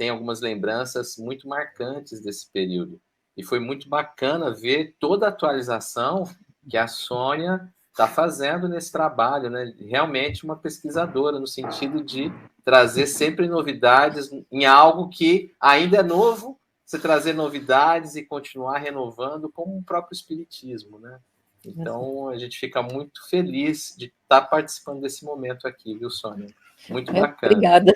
algumas lembranças muito marcantes desse período. E foi muito bacana ver toda a atualização que a Sônia está fazendo nesse trabalho, né? Realmente uma pesquisadora, no sentido de trazer sempre novidades em algo que ainda é novo, você trazer novidades e continuar renovando, como o próprio Espiritismo, né? Então, a gente fica muito feliz de estar participando desse momento aqui, viu, Sônia? Muito bacana. Obrigada.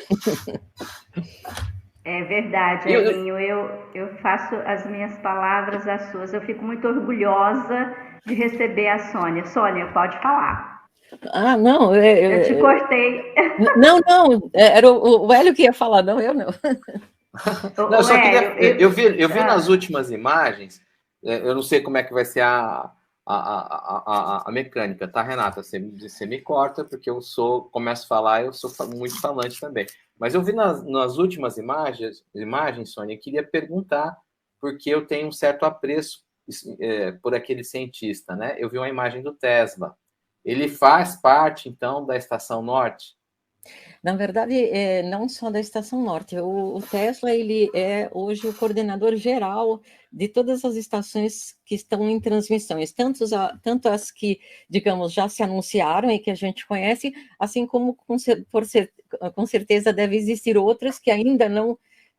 É verdade, Elinho. Eu faço as minhas palavras as suas. Eu fico muito orgulhosa de receber a Sônia. Sônia, pode falar. Não. Eu te cortei. Não, era o Hélio que ia falar, não, eu não. Não, eu só queria. Eu vi nas últimas imagens, eu não sei como é que vai ser a mecânica, tá, Renata? Você me corta, porque começo a falar, eu sou muito falante também. Mas eu vi nas últimas imagens, Sônia, eu queria perguntar, porque eu tenho um certo apreço por aquele cientista, né? Eu vi uma imagem do Tesla. Ele faz parte, então, da Estação Norte? Na verdade, não só da Estação Norte. O Tesla, ele é hoje o coordenador geral de todas as estações que estão em transmissões, tanto as que, digamos, já se anunciaram e que a gente conhece, assim como, com certeza, deve existir outras que ainda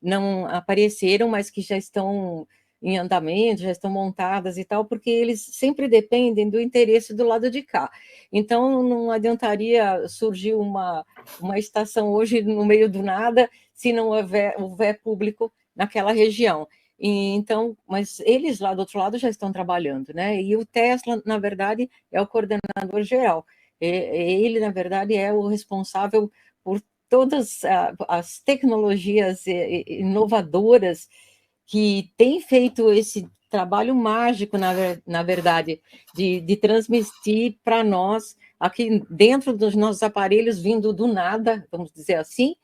não apareceram, mas que já estão em andamento, já estão montadas e tal, porque eles sempre dependem do interesse do lado de cá. Então, não adiantaria surgir uma estação hoje no meio do nada, se não houver público naquela região. Então, mas eles lá do outro lado já estão trabalhando, né? E o Tesla, na verdade, é o coordenador geral. Ele, na verdade, é o responsável por todas as tecnologias inovadoras que tem feito esse trabalho mágico, na verdade, de transmitir para nós, aqui dentro dos nossos aparelhos, vindo do nada, vamos dizer assim,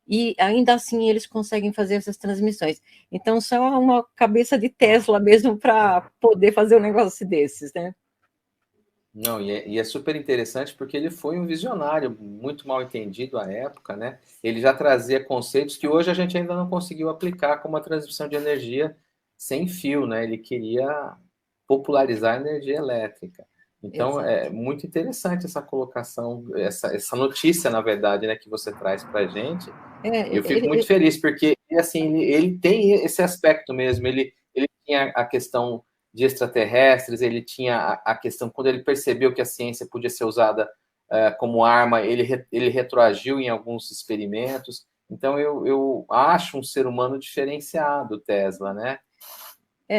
e ainda assim eles conseguem fazer essas transmissões. Então, só uma cabeça de Tesla mesmo para poder fazer um negócio desses, né? Não, e é super interessante porque ele foi um visionário, muito mal entendido à época, né? Ele já trazia conceitos que hoje a gente ainda não conseguiu aplicar, como a transmissão de energia sem fio, né? Ele queria popularizar a energia elétrica. Então, Exato. é muito interessante essa colocação, essa notícia, na verdade, né, que você traz para a gente. E eu fico muito feliz, porque assim, ele tem esse aspecto mesmo, ele tinha a questão de extraterrestres, ele tinha a questão, quando ele percebeu que a ciência podia ser usada como arma, ele retroagiu em alguns experimentos. Então, eu acho um ser humano diferenciado, Tesla, né?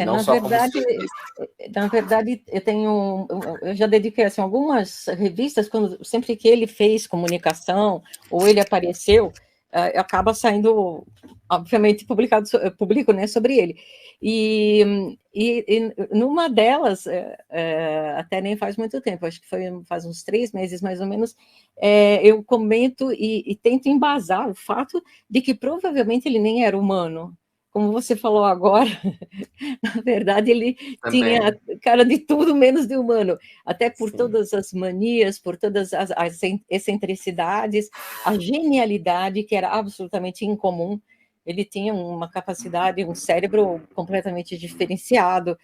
Não só como cientista. na verdade, eu já dediquei assim, algumas revistas, sempre que ele fez comunicação ou ele apareceu, acaba saindo, obviamente, publico, né, sobre ele. E numa delas, até nem faz muito tempo, acho que faz uns 3 meses mais ou menos, eu comento e tento embasar o fato de que provavelmente ele nem era humano. Como você falou agora, na verdade, ele Também. tinha cara de tudo menos de humano, até por Sim. todas as manias, por todas as excentricidades, a genialidade, que era absolutamente incomum. Ele tinha uma capacidade, um cérebro completamente diferenciado,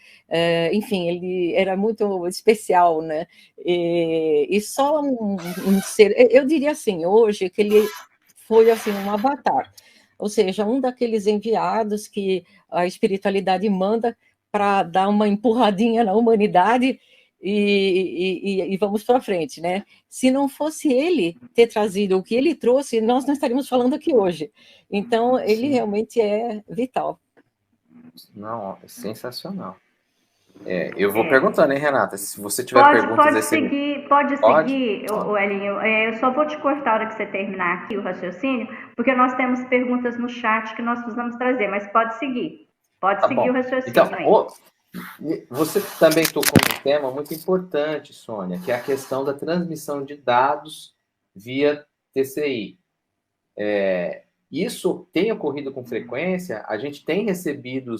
enfim, ele era muito especial, né? E só um ser, eu diria assim, hoje, que ele foi assim um avatar, ou seja, um daqueles enviados que a espiritualidade manda para dar uma empurradinha na humanidade e vamos para frente, né? Se não fosse ele ter trazido o que ele trouxe, nós não estaríamos falando aqui hoje. Então, ele Sim. realmente é vital. Não, é sensacional. Eu vou perguntando, hein, Renata? Se você tiver Pode, perguntas pode desse... seguir, pode Pode? seguir, Elinho. Eu só vou te cortar a hora que você terminar aqui o raciocínio, porque nós temos perguntas no chat que nós precisamos trazer, mas pode seguir. Pode Tá seguir o bom. Então, raciocínio aí. você também tocou num tema muito importante, Sônia, que é a questão da transmissão de dados via TCI. Isso tem ocorrido com frequência, a gente tem recebido...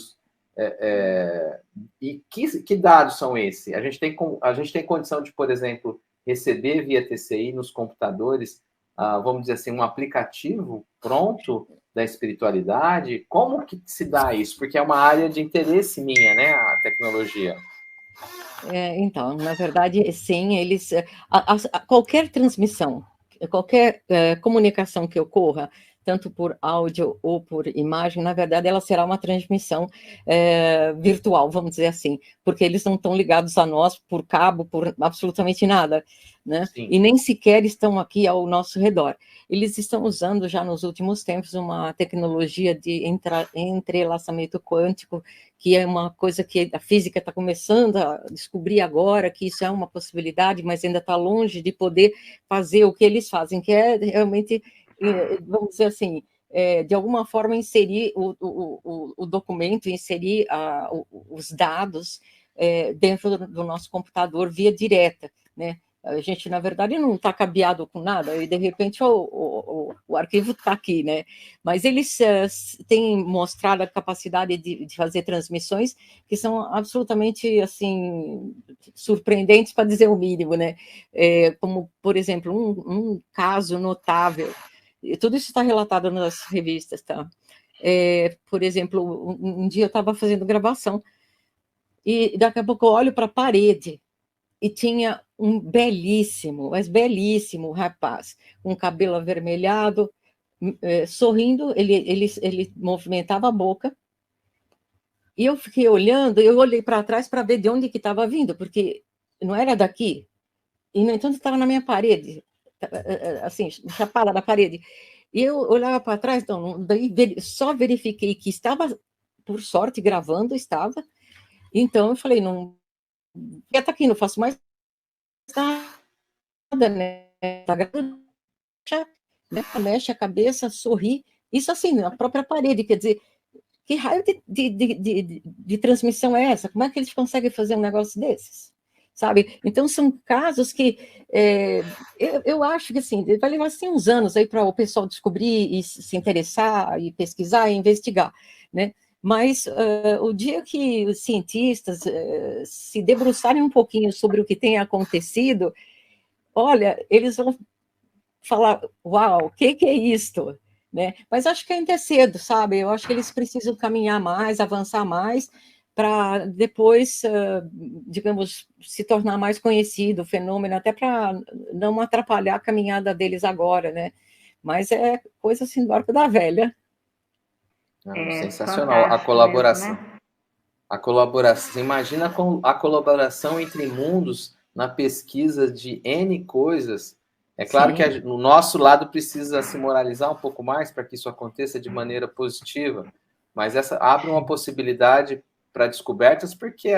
e que dados são esses? A gente tem condição de, por exemplo, receber via TCI nos computadores, vamos dizer assim, um aplicativo pronto da espiritualidade? Como que se dá isso? Porque é uma área de interesse minha, né, a tecnologia. Então, na verdade, sim, qualquer transmissão, qualquer comunicação que ocorra, tanto por áudio ou por imagem, na verdade, ela será uma transmissão virtual, vamos dizer assim, porque eles não estão ligados a nós por cabo, por absolutamente nada, né? Sim. E nem sequer estão aqui ao nosso redor. Eles estão usando já nos últimos tempos uma tecnologia de entrelaçamento quântico, que é uma coisa que a física está começando a descobrir agora, que isso é uma possibilidade, mas ainda está longe de poder fazer o que eles fazem, que é realmente, vamos dizer assim, de alguma forma inserir o documento, inserir os dados dentro do nosso computador via direta, né? A gente, na verdade, não está cabeado com nada, e de repente o arquivo está aqui, né? Mas eles têm mostrado a capacidade de fazer transmissões que são absolutamente, assim, surpreendentes, para dizer o mínimo, né? Como, por exemplo, um caso notável, e tudo isso está relatado nas revistas, tá? Por exemplo, um dia eu estava fazendo gravação, e daqui a pouco eu olho para a parede, e tinha um belíssimo, mas belíssimo rapaz, com cabelo avermelhado, sorrindo, ele movimentava a boca, e eu fiquei olhando, eu olhei para trás para ver de onde que estava vindo, porque não era daqui, e no entanto estava na minha parede, assim, chapada na parede, e eu olhava para trás, então, daí só verifiquei que estava, por sorte, gravando, estava, então eu falei, não, já está aqui, não faço mais nada, né? Tá gravando, mexe a cabeça, sorri, isso assim, na própria parede, quer dizer, que raio de transmissão é essa? Como é que eles conseguem fazer um negócio desses? Sabe? Então, são casos que eu acho que assim, vai levar assim, uns anos aí para o pessoal descobrir e se interessar, e pesquisar e investigar, né? Mas o dia que os cientistas se debruçarem um pouquinho sobre o que tem acontecido, olha, eles vão falar, uau, o que é isto? né? Mas acho que ainda é cedo, sabe? Eu acho que eles precisam caminhar mais, avançar mais, para depois, digamos, se tornar mais conhecido o fenômeno, até para não atrapalhar a caminhada deles agora, né? Mas é coisa assim do arco da velha. Sensacional. Mesmo, né? A colaboração, imagina a colaboração entre mundos na pesquisa de N coisas. É claro que o nosso lado precisa se moralizar um pouco mais para que isso aconteça de maneira positiva, mas essa abre uma possibilidade para descobertas, porque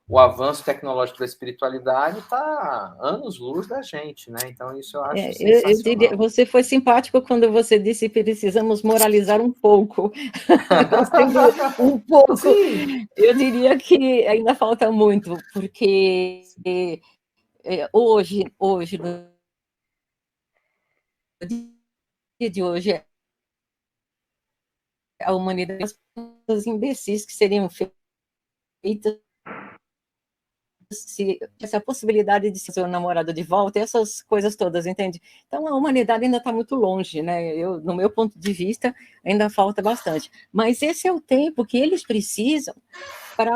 o avanço tecnológico da espiritualidade está anos-luz da gente, né? Então, isso eu acho sensacional. Eu diria, você foi simpático quando você disse que precisamos moralizar um pouco. Um pouco. Sim. Eu diria que ainda falta muito, porque hoje, no dia de hoje, a humanidade, as coisas imbecis que seriam feitas se essa possibilidade de ser um namorado de volta, essas coisas todas, entende? Então, a humanidade ainda está muito longe, né? No meu ponto de vista, ainda falta bastante. Mas esse é o tempo que eles precisam para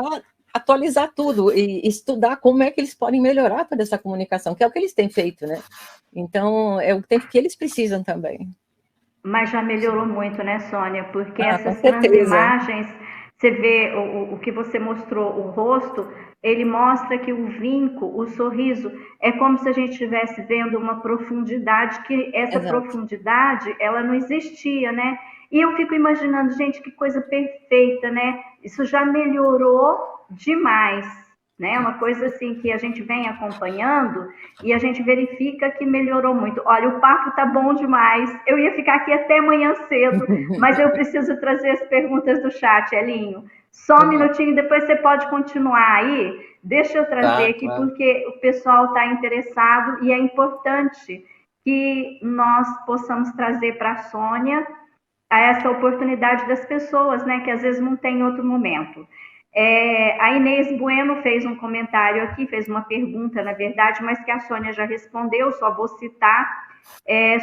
atualizar tudo e estudar como é que eles podem melhorar toda essa comunicação, que é o que eles têm feito, né? Então, é o tempo que eles precisam também. Mas já melhorou muito, né, Sônia? Porque essas com certeza. transimagens, você vê o que você mostrou, o rosto, ele mostra que o vinco, o sorriso, é como se a gente estivesse vendo uma profundidade, que essa Exato. profundidade, ela não existia, né? E eu fico imaginando, gente, que coisa perfeita, né? Isso já melhorou demais, né? Uma coisa assim que a gente vem acompanhando e a gente verifica que melhorou muito. Olha, o papo tá bom demais. Eu ia ficar aqui até amanhã cedo, mas eu preciso trazer as perguntas do chat, Elinho. Só um minutinho, depois você pode continuar aí. Deixa eu trazer aqui, claro, porque o pessoal está interessado e é importante que nós possamos trazer para a Sônia essa oportunidade das pessoas, né, que às vezes não tem outro momento. A Inês Bueno fez um comentário aqui, fez uma pergunta, na verdade, mas que a Sônia já respondeu, só vou citar.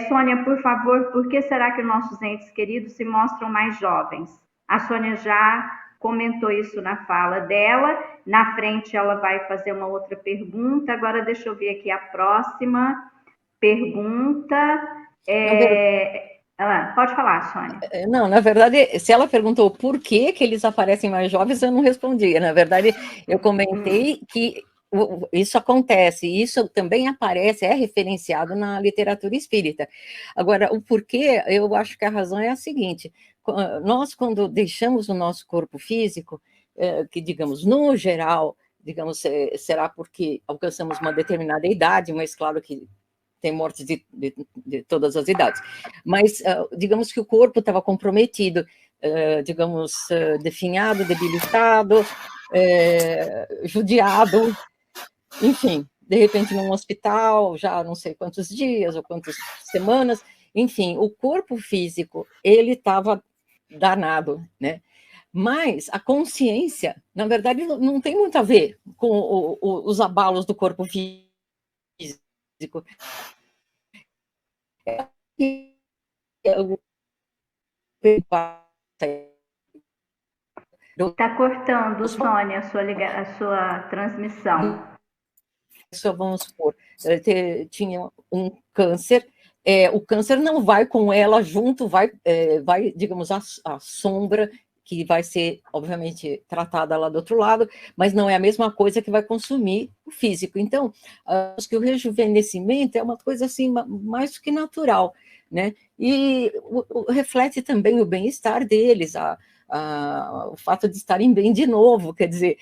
Sônia, por favor, por que será que nossos entes queridos se mostram mais jovens? A Sônia já comentou isso na fala dela, na frente ela vai fazer uma outra pergunta, agora deixa eu ver aqui a próxima pergunta. Pode falar, Sônia. Não, na verdade, se ela perguntou por que eles aparecem mais jovens, eu não respondi. Na verdade, eu comentei que isso acontece, isso também aparece, é referenciado na literatura espírita. Agora, o porquê, eu acho que a razão é a seguinte: nós, quando deixamos o nosso corpo físico, que, digamos, no geral, digamos, será porque alcançamos uma determinada idade, mas claro que tem mortes de todas as idades, mas digamos que o corpo estava comprometido, digamos, definhado, debilitado, judiado, enfim, de repente num hospital, já não sei quantos dias ou quantas semanas, enfim, o corpo físico, ele estava danado, né? Mas a consciência, na verdade, não tem muito a ver com os abalos do corpo físico. Está cortando, Sônia, a sua transmissão. Vamos supor, tinha um câncer, o câncer não vai com ela junto, vai digamos, a sombra, que vai ser, obviamente, tratada lá do outro lado, mas não é a mesma coisa que vai consumir o físico. Então, acho que o rejuvenescimento é uma coisa assim, mais do que natural, né? E reflete também o bem-estar deles, o fato de estarem bem de novo, quer dizer,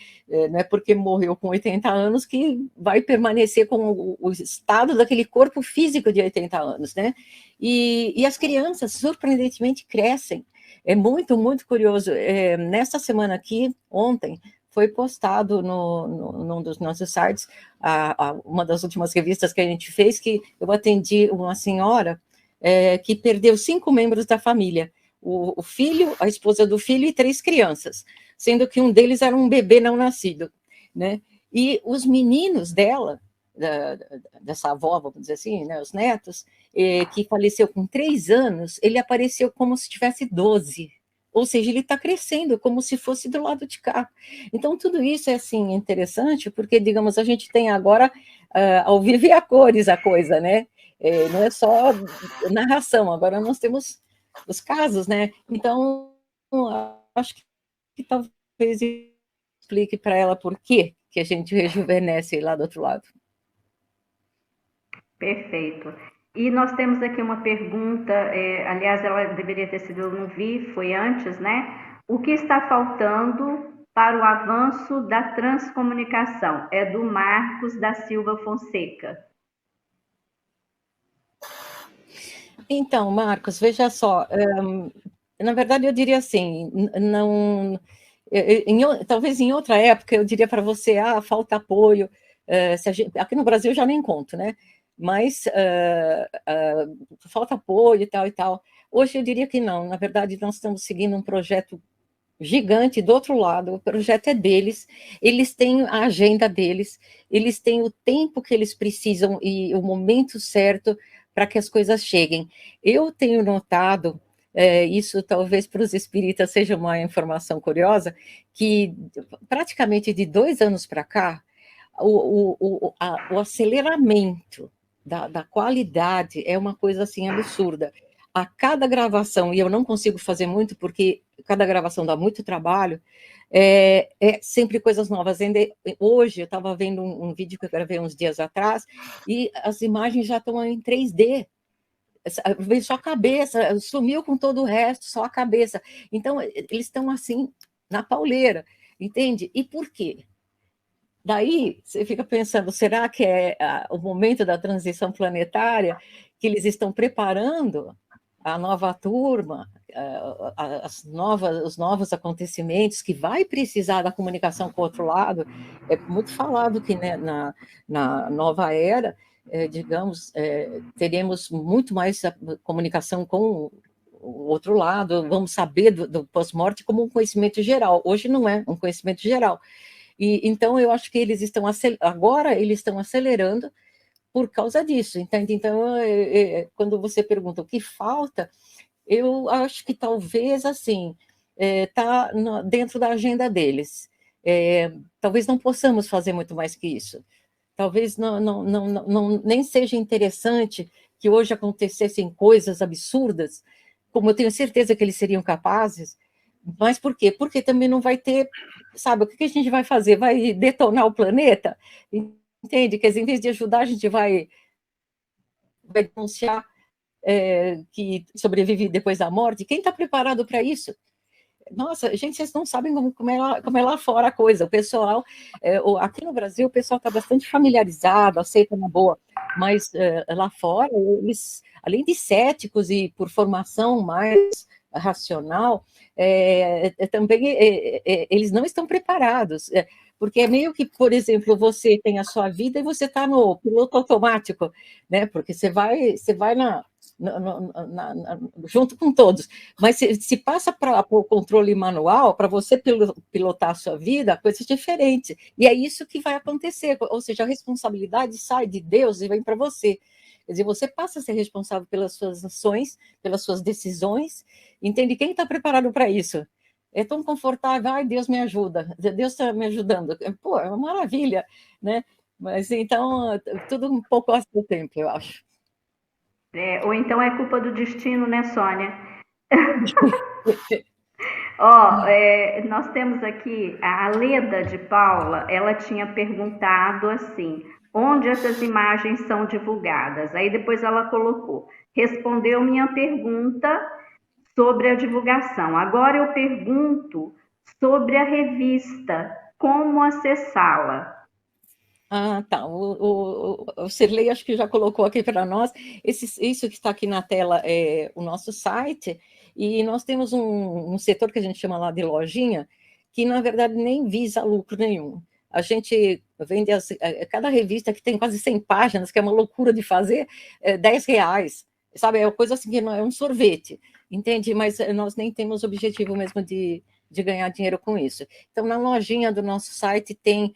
não é porque morreu com 80 anos que vai permanecer com o estado daquele corpo físico de 80 anos, né? E as crianças, surpreendentemente, crescem. É muito, muito curioso. Nessa semana aqui, ontem, foi postado num dos nossos sites, uma das últimas revistas que a gente fez, que eu atendi uma senhora que perdeu 5 membros da família. O filho, a esposa do filho e 3 crianças, sendo que um deles era um bebê não nascido, né? E os meninos dela, dessa avó, vamos dizer assim, né, os netos, que faleceu com 3 anos, ele apareceu como se tivesse 12. Ou seja, ele está crescendo como se fosse do lado de cá. Então, tudo isso é, assim, interessante, porque, digamos, a gente tem agora, ao vivo e a cores, a coisa, né? Não é só narração, agora nós temos os casos, né? Então, acho que talvez explique para ela por que a gente rejuvenesce lá do outro lado. Perfeito. E nós temos aqui uma pergunta, aliás, ela deveria ter sido, eu não vi, foi antes, né? O que está faltando para o avanço da transcomunicação? É do Marcos da Silva Fonseca. Então, Marcos, veja só, na verdade eu diria assim, não, talvez em outra época eu diria para você, falta apoio, aqui no Brasil eu já nem conto, né? Mas falta apoio e tal e tal. Hoje eu diria que não, na verdade nós estamos seguindo um projeto gigante do outro lado, o projeto é deles, eles têm a agenda deles, eles têm o tempo que eles precisam e o momento certo para que as coisas cheguem. Eu tenho notado, isso talvez para os espíritas seja uma informação curiosa, que praticamente de 2 anos para cá, o aceleramento da qualidade é uma coisa assim absurda. A cada gravação, e eu não consigo fazer muito porque cada gravação dá muito trabalho, é sempre coisas novas. Hoje eu estava vendo um vídeo que eu gravei uns dias atrás e as imagens já estão em 3D. Veio só a cabeça, sumiu com todo o resto, só a cabeça. Então, eles estão assim, na pauleira, entende? E por quê? Daí você fica pensando, será que é o momento da transição planetária, que eles estão preparando a nova turma, os novos acontecimentos, que vai precisar da comunicação com o outro lado? É muito falado que, né, na nova era, digamos, teremos muito mais comunicação com o outro lado, vamos saber do pós-morte como um conhecimento geral. Hoje não é um conhecimento geral. E, então, eu acho que agora eles estão acelerando por causa disso, entende? Então, quando você pergunta o que falta, eu acho que talvez, assim, está dentro da agenda deles. Talvez não possamos fazer muito mais que isso. Talvez nem seja interessante que hoje acontecessem coisas absurdas, como eu tenho certeza que eles seriam capazes, mas por quê? Porque também não vai ter, sabe, o que a gente vai fazer? Vai detonar o planeta? Entende? Quer dizer, em vez de ajudar, a gente vai denunciar que sobrevive depois da morte. Quem está preparado para isso? Nossa, gente, vocês não sabem como é lá fora a coisa. O pessoal, aqui no Brasil, o pessoal está bastante familiarizado, aceita na boa, mas lá fora, eles, além de céticos e por formação mais racional, também eles não estão preparados, porque é meio que, por exemplo, você tem a sua vida e você está no piloto automático, né? Porque você vai junto com todos, mas se passa para o controle manual, para você pilotar a sua vida, coisa diferente, e é isso que vai acontecer, ou seja, a responsabilidade sai de Deus e vem para você. Quer dizer, você passa a ser responsável pelas suas ações, pelas suas decisões, entende? Quem está preparado para isso? É tão confortável, ai, Deus me ajuda, Deus está me ajudando. Pô, é uma maravilha, né? Mas então, tudo um pouco ao seu tempo, eu acho. Ou então é culpa do destino, né, Sônia? Ó, nós temos aqui a Leda de Paula, ela tinha perguntado assim, onde essas imagens são divulgadas? Aí depois ela colocou, respondeu minha pergunta sobre a divulgação. Agora eu pergunto sobre a revista, como acessá-la? Tá. O Sirlei acho que já colocou aqui para nós. Isso que está aqui na tela é o nosso site, e nós temos um setor que a gente chama lá de lojinha, que na verdade nem visa lucro nenhum. A gente vende cada revista que tem quase 100 páginas, que é uma loucura de fazer, R$10, sabe? É uma coisa assim que não é um sorvete, entende? Mas nós nem temos objetivo mesmo de de ganhar dinheiro com isso. Então, na lojinha do nosso site tem,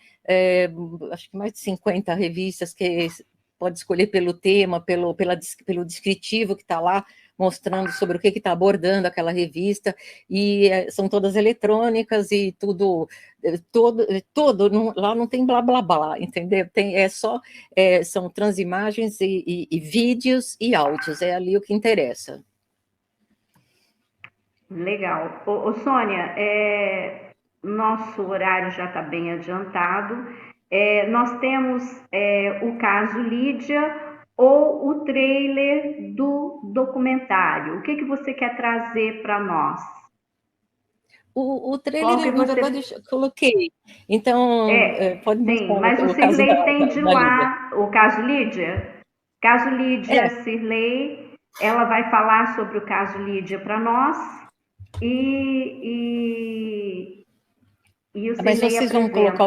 acho que mais de 50 revistas que pode escolher pelo tema, pelo descritivo que está lá, mostrando sobre o que está abordando aquela revista, e são todas eletrônicas e tudo, lá não tem blá blá blá, entendeu? São transimagens e vídeos e áudios, é ali o que interessa. Legal. Ô, Sônia, nosso horário já está bem adiantado. Nós temos o caso Lídia ou o trailer do documentário. O que você quer trazer para nós? O trailer, na verdade, eu coloquei. Então, pode sim, mostrar mas o Sirley tem de lá, o caso Lídia. Caso Lídia, Sirley, ela vai falar sobre o caso Lídia para nós. E o Mas Sirley vocês vão apresenta. colocar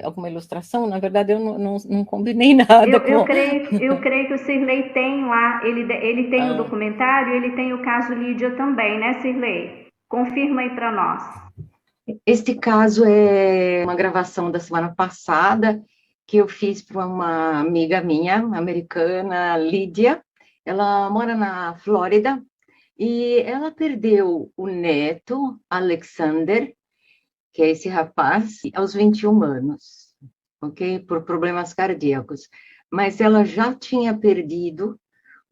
alguma ilustração? Na verdade, eu não combinei nada eu creio que o Sirley tem lá, ele tem o documentário, ele tem o caso Lídia também, né, Sirley? Confirma aí para nós. Este caso é uma gravação da semana passada, que eu fiz para uma amiga minha, americana, Lídia. Ela mora na Flórida, e ela perdeu o neto, Alexander, que é esse rapaz, aos 21 anos, ok? Por problemas cardíacos. Mas ela já tinha perdido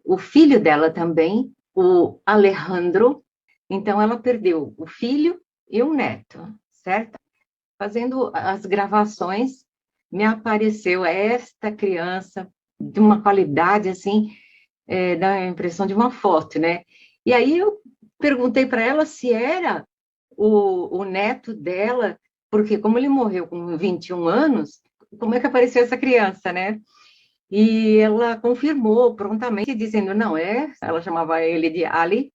o filho dela também, o Alejandro. Então, ela perdeu o filho e o neto, certo? Fazendo as gravações, me apareceu esta criança de uma qualidade, assim, dá a impressão de uma foto, né? E aí eu perguntei para ela se era o neto dela, porque como ele morreu com 21 anos, como é que apareceu essa criança, né? E ela confirmou prontamente, dizendo, não, ela chamava ele de Ali,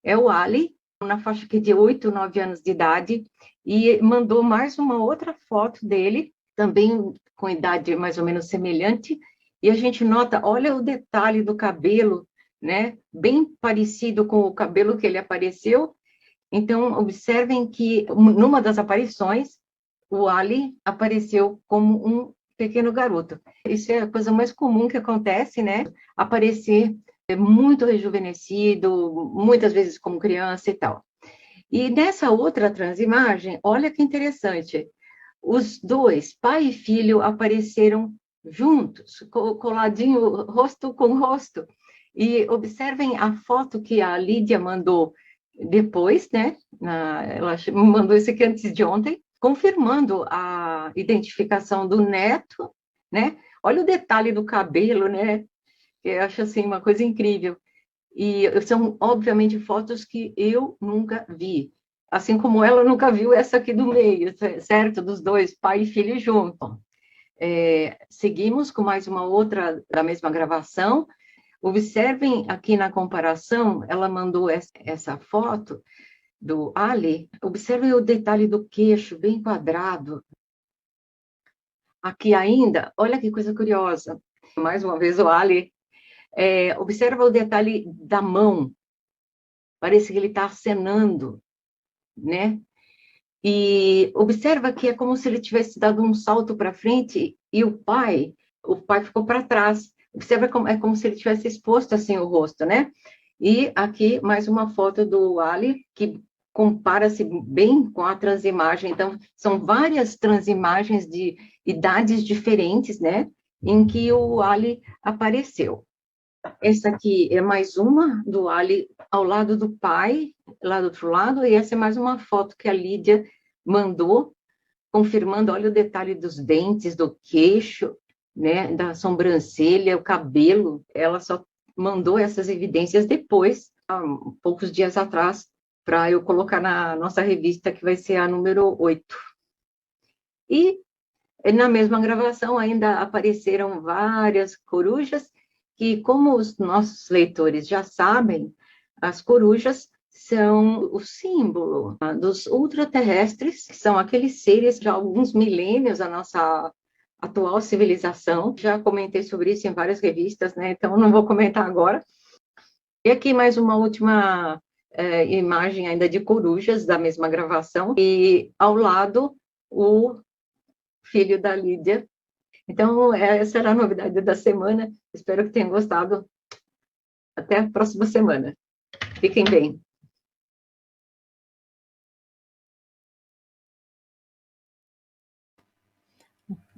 é o Ali, na faixa aqui de 8, 9 anos de idade, e mandou mais uma outra foto dele, também com idade mais ou menos semelhante, e a gente nota, olha o detalhe do cabelo, né? Bem parecido com o cabelo que ele apareceu. Então, observem que, numa das aparições, o Ali apareceu como um pequeno garoto. Isso é a coisa mais comum que acontece, né? Aparecer muito rejuvenescido, muitas vezes como criança e tal. E nessa outra transimagem, olha que interessante, os dois, pai e filho, apareceram juntos, coladinho, rosto com rosto. E observem a foto que a Lídia mandou depois, né? Ela mandou isso aqui antes de ontem, confirmando a identificação do neto, né? Olha o detalhe do cabelo, né? Eu acho assim uma coisa incrível. E são, obviamente, fotos que eu nunca vi. Assim como ela nunca viu essa aqui do meio, certo? Dos dois, pai e filho juntos. Seguimos com mais uma outra da mesma gravação. Observem aqui na comparação, ela mandou essa foto do Ali. Observem o detalhe do queixo, bem quadrado. Aqui ainda, olha que coisa curiosa. Mais uma vez o Ali. Observa o detalhe da mão. Parece que ele está acenando, né? E observa que é como se ele tivesse dado um salto para frente e o pai ficou para trás. Observa como, é como se ele tivesse exposto assim o rosto, né? E aqui mais uma foto do Ali, que compara-se bem com a transimagem. Então, são várias transimagens de idades diferentes, né? Em que o Ali apareceu. Essa aqui é mais uma do Ali ao lado do pai, lá do outro lado, e essa é mais uma foto que a Lídia mandou, confirmando, olha o detalhe dos dentes, do queixo, né, da sobrancelha, o cabelo. Ela só mandou essas evidências depois, há poucos dias atrás, para eu colocar na nossa revista, que vai ser a número 8. E na mesma gravação ainda apareceram várias corujas, que, como os nossos leitores já sabem, as corujas são o símbolo dos ultraterrestres, que são aqueles seres de alguns milênios da nossa atual civilização. Já comentei sobre isso em várias revistas, né? Então não vou comentar agora. E aqui mais uma última imagem ainda de corujas da mesma gravação, e ao lado o filho da Lídia. Então, essa era a novidade da semana. Espero que tenham gostado. Até a próxima semana. Fiquem bem.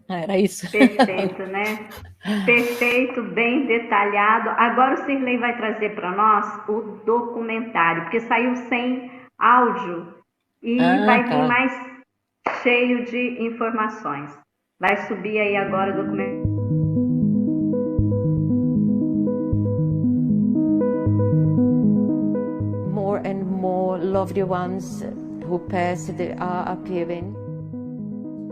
Era isso. Perfeito, né? Perfeito, bem detalhado. Agora o Sirley vai trazer para nós o documentário, porque saiu sem áudio e vai vir mais cheio de informações. Vai subir aí agora o documentário. More and more loved ones who passed are appearing.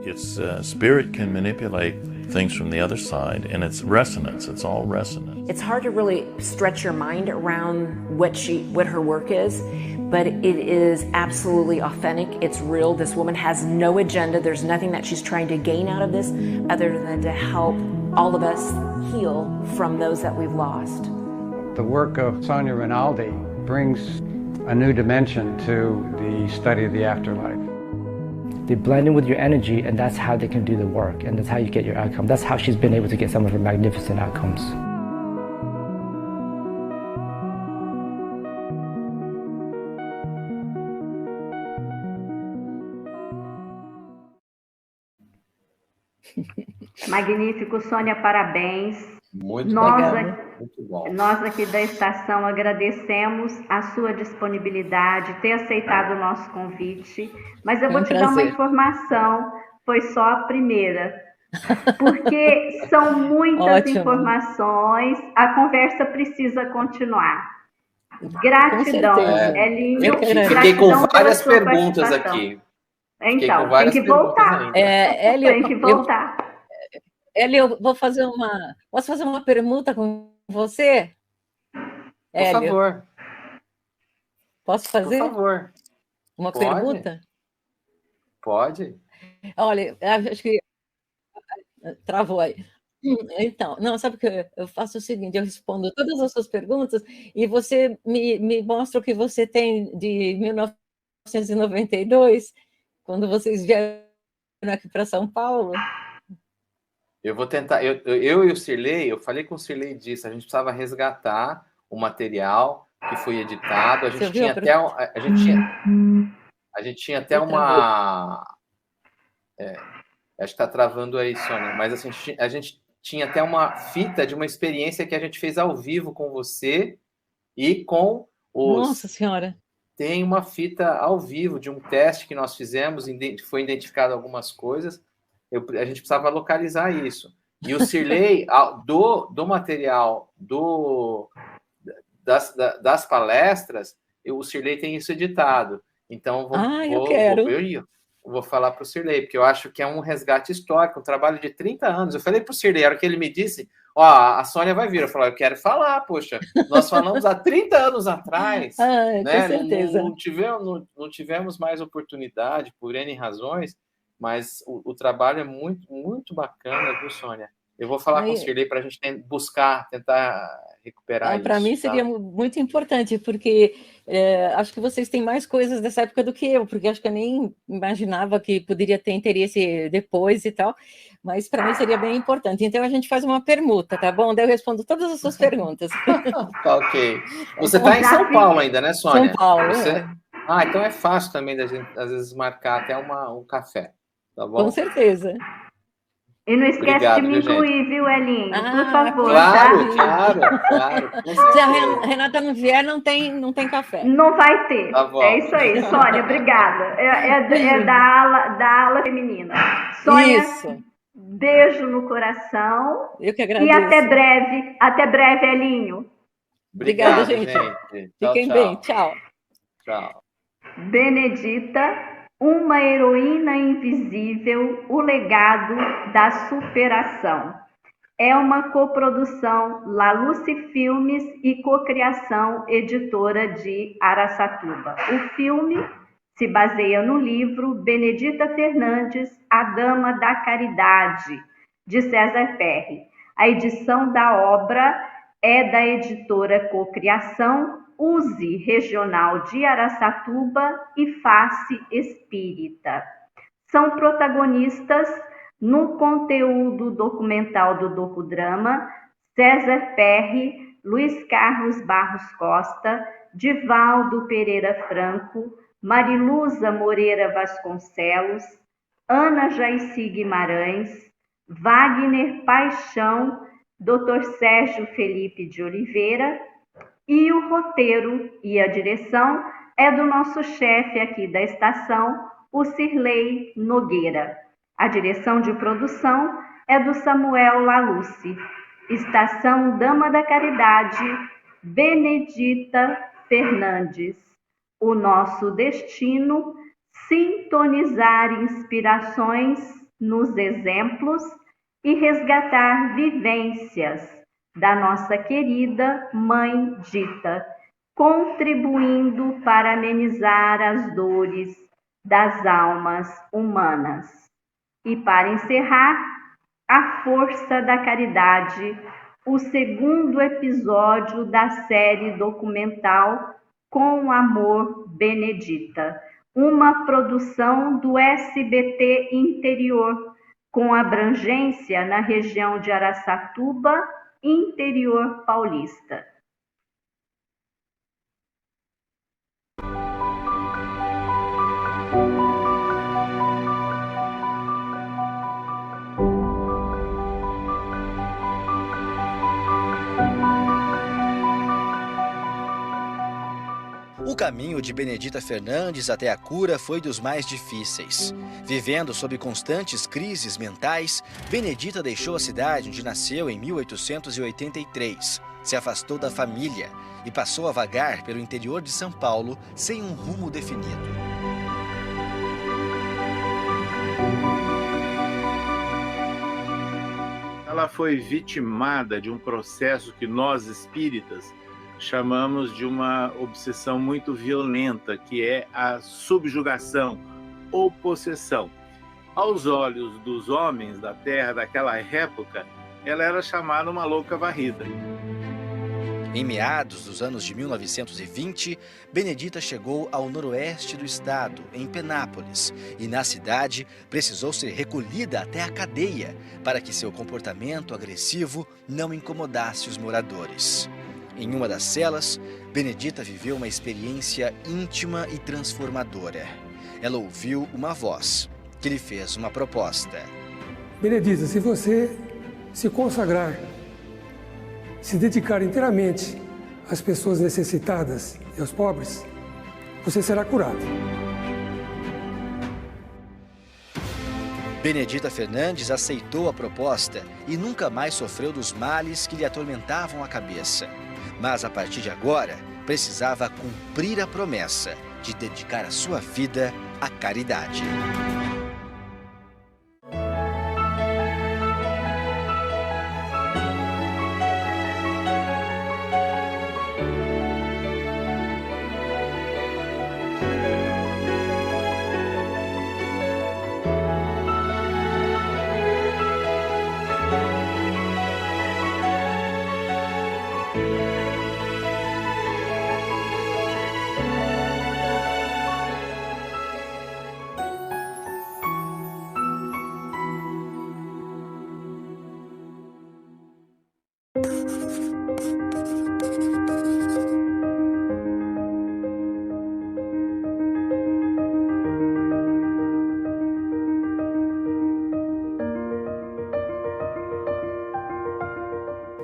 Its spirit can manipulate things from the other side, and it's resonance. It's all resonance. It's hard to really stretch your mind around what her work is, but it is absolutely authentic. It's real. This woman has no agenda. There's nothing that she's trying to gain out of this other than to help all of us heal from those that we've lost. The work of Sonia Rinaldi brings a new dimension to the study of the afterlife. They blend in with your energy, and that's how they can do the work, and that's how you get your outcome. That's how she's been able to get some of her magnificent outcomes. Magnífico, Sônia, parabéns. Muito legal. Muito bom. Nós aqui da estação agradecemos a sua disponibilidade, ter aceitado o nosso convite, mas eu vou te dar uma informação, foi só a primeira, porque são muitas informações, a conversa precisa continuar. Gratidão, Elinho. Fiquei com várias perguntas aqui. Então, tem que voltar. Tem que voltar. Hélio, eu vou fazer posso fazer uma pergunta com você? Por favor. Posso fazer? Por favor. Uma pergunta? Pode. Olha, acho que travou aí. Então, não, sabe o que eu faço o seguinte, eu respondo todas as suas perguntas e você me mostra o que você tem de 1992, quando vocês vieram aqui para São Paulo. Eu vou tentar, eu e o Sirley, eu falei com o Sirley disso, a gente precisava resgatar o material que foi editado, a gente tinha até uma... acho que está travando aí, Sônia, mas assim, a gente tinha até uma fita de uma experiência que a gente fez ao vivo com você e com os... Nossa Senhora! Tem uma fita ao vivo de um teste que nós fizemos, foi identificado algumas coisas, a gente precisava localizar isso. E o Sirley, do material das palestras, o Sirley tem isso editado. Então, eu quero. Eu vou falar para o Sirley, porque eu acho que é um resgate histórico, um trabalho de 30 anos. Eu falei para o Sirley, a hora que ele me disse, a Sônia vai vir. Eu falei, eu quero falar, poxa, nós falamos há 30 anos atrás. Né? Com certeza. Não tivemos mais oportunidade, por N razões, mas o trabalho é muito, muito bacana, viu, Sônia? Eu vou falar com o Sirley para a gente tentar recuperar isso. Para mim seria muito importante, porque acho que vocês têm mais coisas dessa época do que eu, porque acho que eu nem imaginava que poderia ter interesse depois e tal, mas para mim seria bem importante. Então a gente faz uma permuta, tá bom? Daí eu respondo todas as suas perguntas. Tá, ok. Você está em São Paulo ainda, né, Sônia? São Paulo. Então é fácil também da gente, às vezes, marcar até um café. Tá bom? Com certeza. E não esquece de me incluir, viu, Elinho? Por favor. Claro. Se a Renata não vier, não tem café. Não vai ter. Tá bom. É isso aí, Sônia, obrigada. É da ala feminina. Sônia, isso. Beijo no coração. Eu que agradeço. E até breve, Elinho. Obrigada, gente. Fiquem bem. Tchau. Tchau. Benedita, uma heroína invisível, o legado da superação. É uma coprodução La Luce Filmes e cocriação editora de Araçatuba. O filme se baseia no livro Benedita Fernandes, A Dama da Caridade, de César Perry. A edição da obra é da editora Cocriação USE Regional de Araçatuba e Face Espírita. São protagonistas no conteúdo documental do docudrama César Perry, Luiz Carlos Barros Costa, Divaldo Pereira Franco, Mariluza Moreira Vasconcelos, Ana Jaici Guimarães, Wagner Paixão, Dr. Sérgio Felipe de Oliveira, e o roteiro e a direção é do nosso chefe aqui da estação, o Cirlei Nogueira. A direção de produção é do Samuel Laluce. Estação Dama da Caridade, Benedita Fernandes. O nosso destino, sintonizar inspirações nos exemplos e resgatar vivências da nossa querida Mãe Dita, contribuindo para amenizar as dores das almas humanas. E para encerrar, A Força da Caridade, o segundo episódio da série documental Com Amor Benedita, uma produção do SBT Interior, com abrangência na região de Araçatuba, interior paulista. O caminho de Benedita Fernandes até a cura foi dos mais difíceis. Vivendo sob constantes crises mentais, Benedita deixou a cidade onde nasceu em 1883, se afastou da família e passou a vagar pelo interior de São Paulo sem um rumo definido. Ela foi vitimada de um processo que nós espíritas chamamos de uma obsessão muito violenta, que é a subjugação ou possessão. Aos olhos dos homens da Terra daquela época, ela era chamada uma louca varrida. Em meados dos anos de 1920, Benedita chegou ao noroeste do estado, em Penápolis, e na cidade precisou ser recolhida até a cadeia para que seu comportamento agressivo não incomodasse os moradores. Em uma das celas, Benedita viveu uma experiência íntima e transformadora. Ela ouviu uma voz que lhe fez uma proposta. Benedita, se você se consagrar, se dedicar inteiramente às pessoas necessitadas e aos pobres, você será curado. Benedita Fernandes aceitou a proposta e nunca mais sofreu dos males que lhe atormentavam a cabeça. Mas, a partir de agora, precisava cumprir a promessa de dedicar a sua vida à caridade.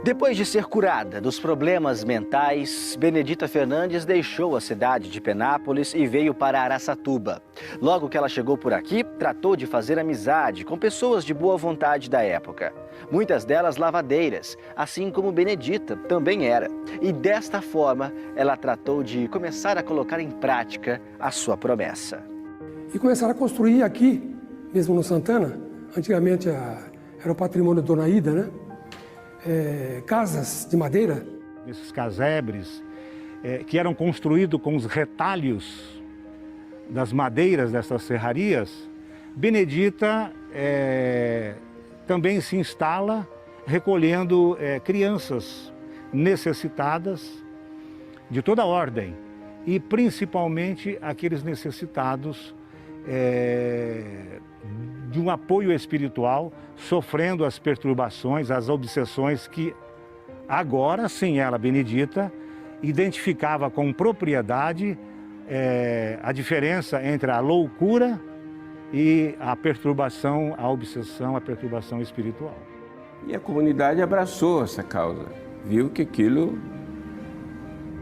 Depois de ser curada dos problemas mentais, Benedita Fernandes deixou a cidade de Penápolis e veio para Araçatuba. Logo que ela chegou por aqui, tratou de fazer amizade com pessoas de boa vontade da época. Muitas delas lavadeiras, assim como Benedita também era. E desta forma, ela tratou de começar a colocar em prática a sua promessa. E começaram a construir aqui, mesmo no Santana, antigamente era o patrimônio da Dona Ida, né? Casas de madeira. Esses casebres que eram construídos com os retalhos das madeiras dessas serrarias, Benedita também se instala recolhendo crianças necessitadas de toda ordem, e principalmente aqueles necessitados de um apoio espiritual, sofrendo as perturbações, as obsessões que agora, sim, ela, Benedita, identificava com propriedade a diferença entre a loucura e a perturbação, a obsessão, a perturbação espiritual. E a comunidade abraçou essa causa, viu que aquilo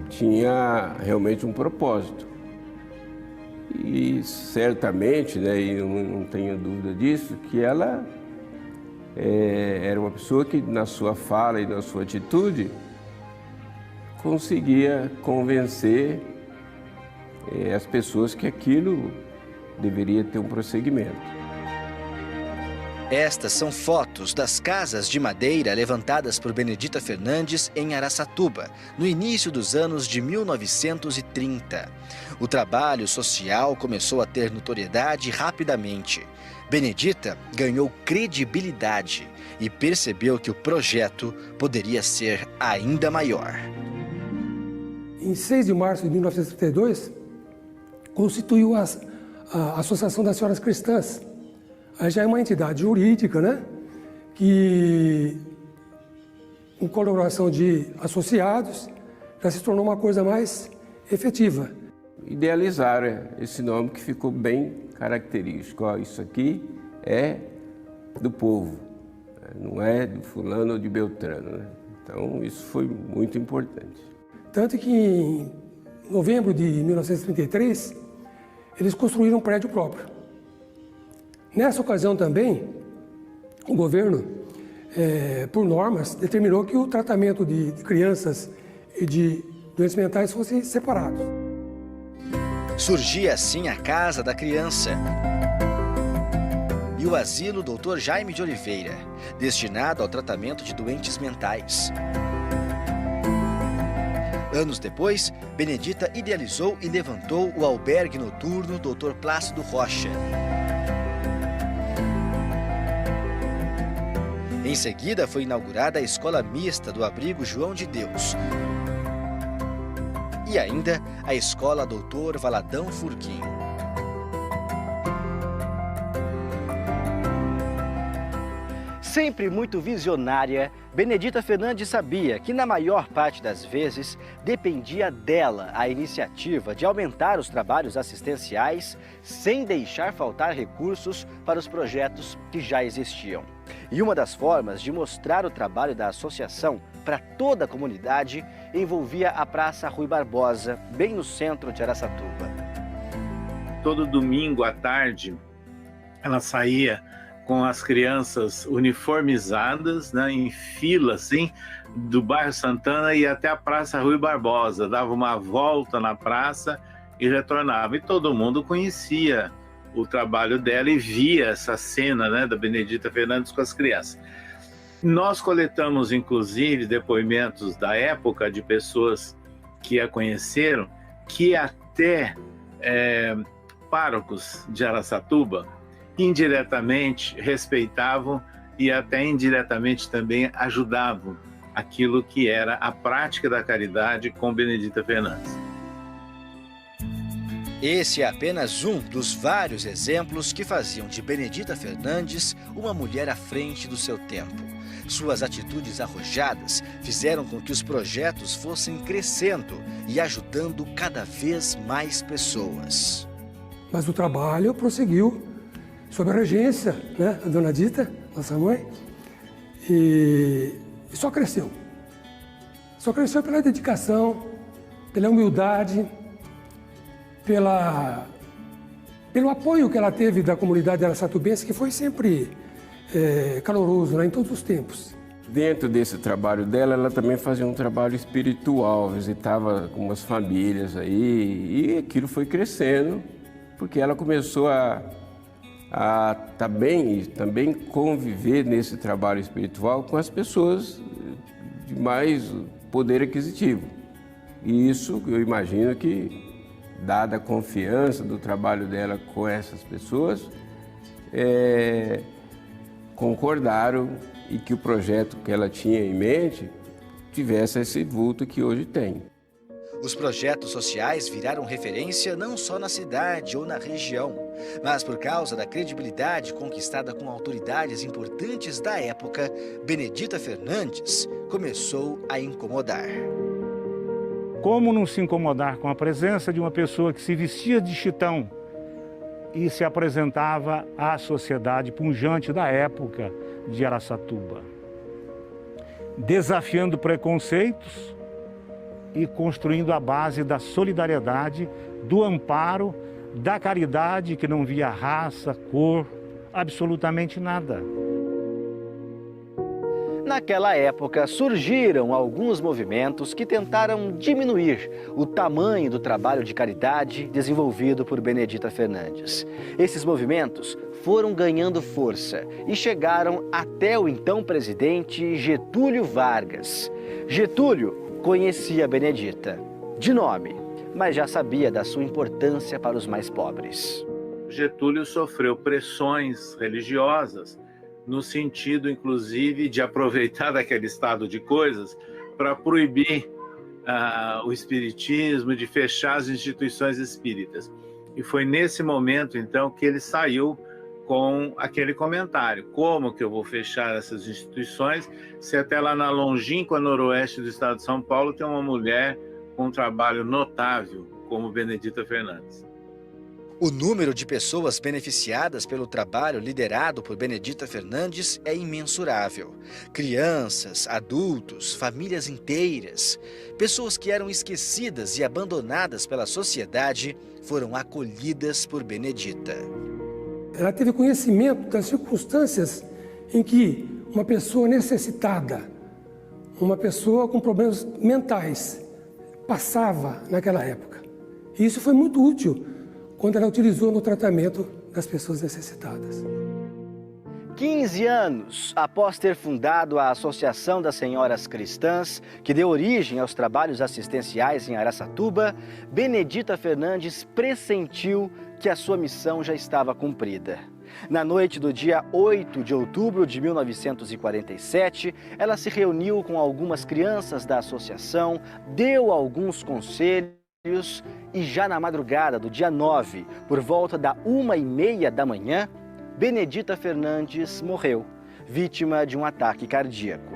tinha realmente um propósito. E certamente, né, e eu não tenho dúvida disso, que ela era uma pessoa que na sua fala e na sua atitude conseguia convencer as pessoas que aquilo deveria ter um prosseguimento. Estas são fotos das casas de madeira levantadas por Benedita Fernandes em Araçatuba, no início dos anos de 1930. O trabalho social começou a ter notoriedade rapidamente. Benedita ganhou credibilidade e percebeu que o projeto poderia ser ainda maior. Em 6 de março de 1932, constituiu a Associação das Senhoras Cristãs. Aí já é uma entidade jurídica, né? Que, com colaboração de associados, já se tornou uma coisa mais efetiva. Idealizaram esse nome que ficou bem característico. Ó, isso aqui é do povo, não é de fulano ou de Beltrano, né? Então isso foi muito importante. Tanto que em novembro de 1933, eles construíram um prédio próprio. Nessa ocasião também, o governo, por normas, determinou que o tratamento de crianças e de doentes mentais fossem separados. Surgia assim a Casa da Criança e o Asilo Dr. Jaime de Oliveira, destinado ao tratamento de doentes mentais. Anos depois, Benedita idealizou e levantou o albergue noturno Dr. Plácido Rocha. Em seguida, foi inaugurada a Escola Mista do Abrigo João de Deus. E ainda a Escola Doutor Valadão Furquim. Sempre muito visionária, Benedita Fernandes sabia que, na maior parte das vezes, dependia dela a iniciativa de aumentar os trabalhos assistenciais sem deixar faltar recursos para os projetos que já existiam. E uma das formas de mostrar o trabalho da associação para toda a comunidade envolvia a Praça Rui Barbosa, bem no centro de Araçatuba. Todo domingo à tarde, ela saía com as crianças uniformizadas, né, em fila, assim, do bairro Santana e até a Praça Rui Barbosa. Dava uma volta na praça e retornava. E todo mundo conhecia o trabalho dela e via essa cena, né, da Benedita Fernandes com as crianças. Nós coletamos, inclusive, depoimentos da época de pessoas que a conheceram, que até párocos de Araçatuba indiretamente respeitavam e até indiretamente também ajudavam aquilo que era a prática da caridade com Benedita Fernandes. Esse é apenas um dos vários exemplos que faziam de Benedita Fernandes uma mulher à frente do seu tempo. Suas atitudes arrojadas fizeram com que os projetos fossem crescendo e ajudando cada vez mais pessoas. Mas o trabalho prosseguiu sob a regência, né, da Dona Dita, nossa mãe, e só cresceu. Só cresceu pela dedicação, pela humildade, pelo apoio que ela teve da comunidade araçatubense, que foi sempre caloroso, né, em todos os tempos. Dentro desse trabalho dela, ela também fazia um trabalho espiritual, visitava algumas famílias aí, e aquilo foi crescendo, porque ela começou a também conviver nesse trabalho espiritual com as pessoas de mais poder aquisitivo. E isso, eu imagino que, dada a confiança do trabalho dela com essas pessoas, concordaram e que o projeto que ela tinha em mente tivesse esse vulto que hoje tem. Os projetos sociais viraram referência não só na cidade ou na região, mas por causa da credibilidade conquistada com autoridades importantes da época, Benedita Fernandes começou a incomodar. Como não se incomodar com a presença de uma pessoa que se vestia de chitão e se apresentava à sociedade pujante da época de Araçatuba, desafiando preconceitos e construindo a base da solidariedade, do amparo, da caridade que não via raça, cor, absolutamente nada. Naquela época, surgiram alguns movimentos que tentaram diminuir o tamanho do trabalho de caridade desenvolvido por Benedita Fernandes. Esses movimentos foram ganhando força e chegaram até o então presidente Getúlio Vargas. Getúlio conhecia Benedita, de nome, mas já sabia da sua importância para os mais pobres. Getúlio sofreu pressões religiosas, no sentido, inclusive, de aproveitar daquele estado de coisas para proibir o espiritismo, de fechar as instituições espíritas. E foi nesse momento, então, que ele saiu com aquele comentário: como que eu vou fechar essas instituições se até lá na longínqua noroeste do estado de São Paulo tem uma mulher com um trabalho notável como Benedita Fernandes. O número de pessoas beneficiadas pelo trabalho liderado por Benedita Fernandes é imensurável. Crianças, adultos, famílias inteiras, pessoas que eram esquecidas e abandonadas pela sociedade foram acolhidas por Benedita. Ela teve conhecimento das circunstâncias em que uma pessoa necessitada, uma pessoa com problemas mentais, passava naquela época. E isso foi muito útil quando ela utilizou no tratamento das pessoas necessitadas. 15 anos após ter fundado a Associação das Senhoras Cristãs, que deu origem aos trabalhos assistenciais em Araçatuba, Benedita Fernandes pressentiu que a sua missão já estava cumprida. Na noite do dia 8 de outubro de 1947, ela se reuniu com algumas crianças da associação, deu alguns conselhos e já na madrugada do dia 9, por volta da 1h30 da manhã, Benedita Fernandes morreu, vítima de um ataque cardíaco.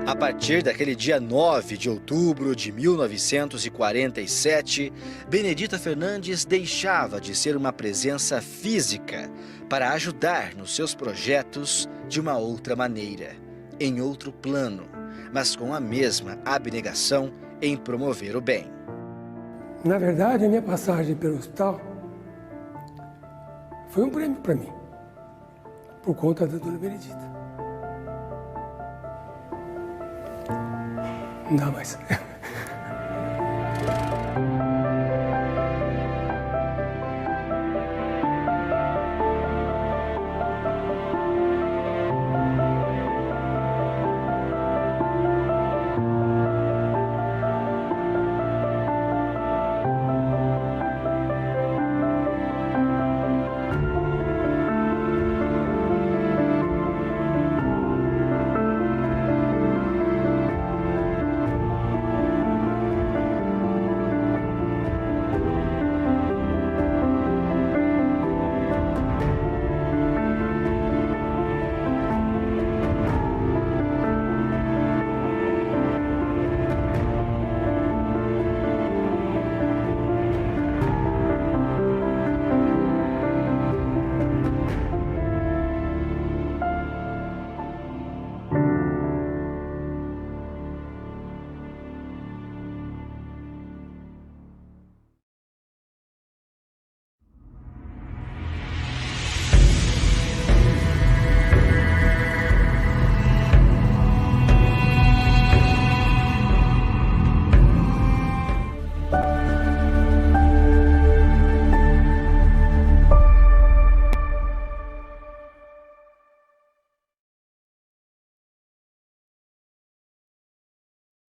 A partir daquele dia 9 de outubro de 1947, Benedita Fernandes deixava de ser uma presença física para ajudar nos seus projetos de uma outra maneira, em outro plano, mas com a mesma abnegação em promover o bem. Na verdade, a minha passagem pelo hospital foi um prêmio para mim, por conta da dona Benedita. Não dá mais.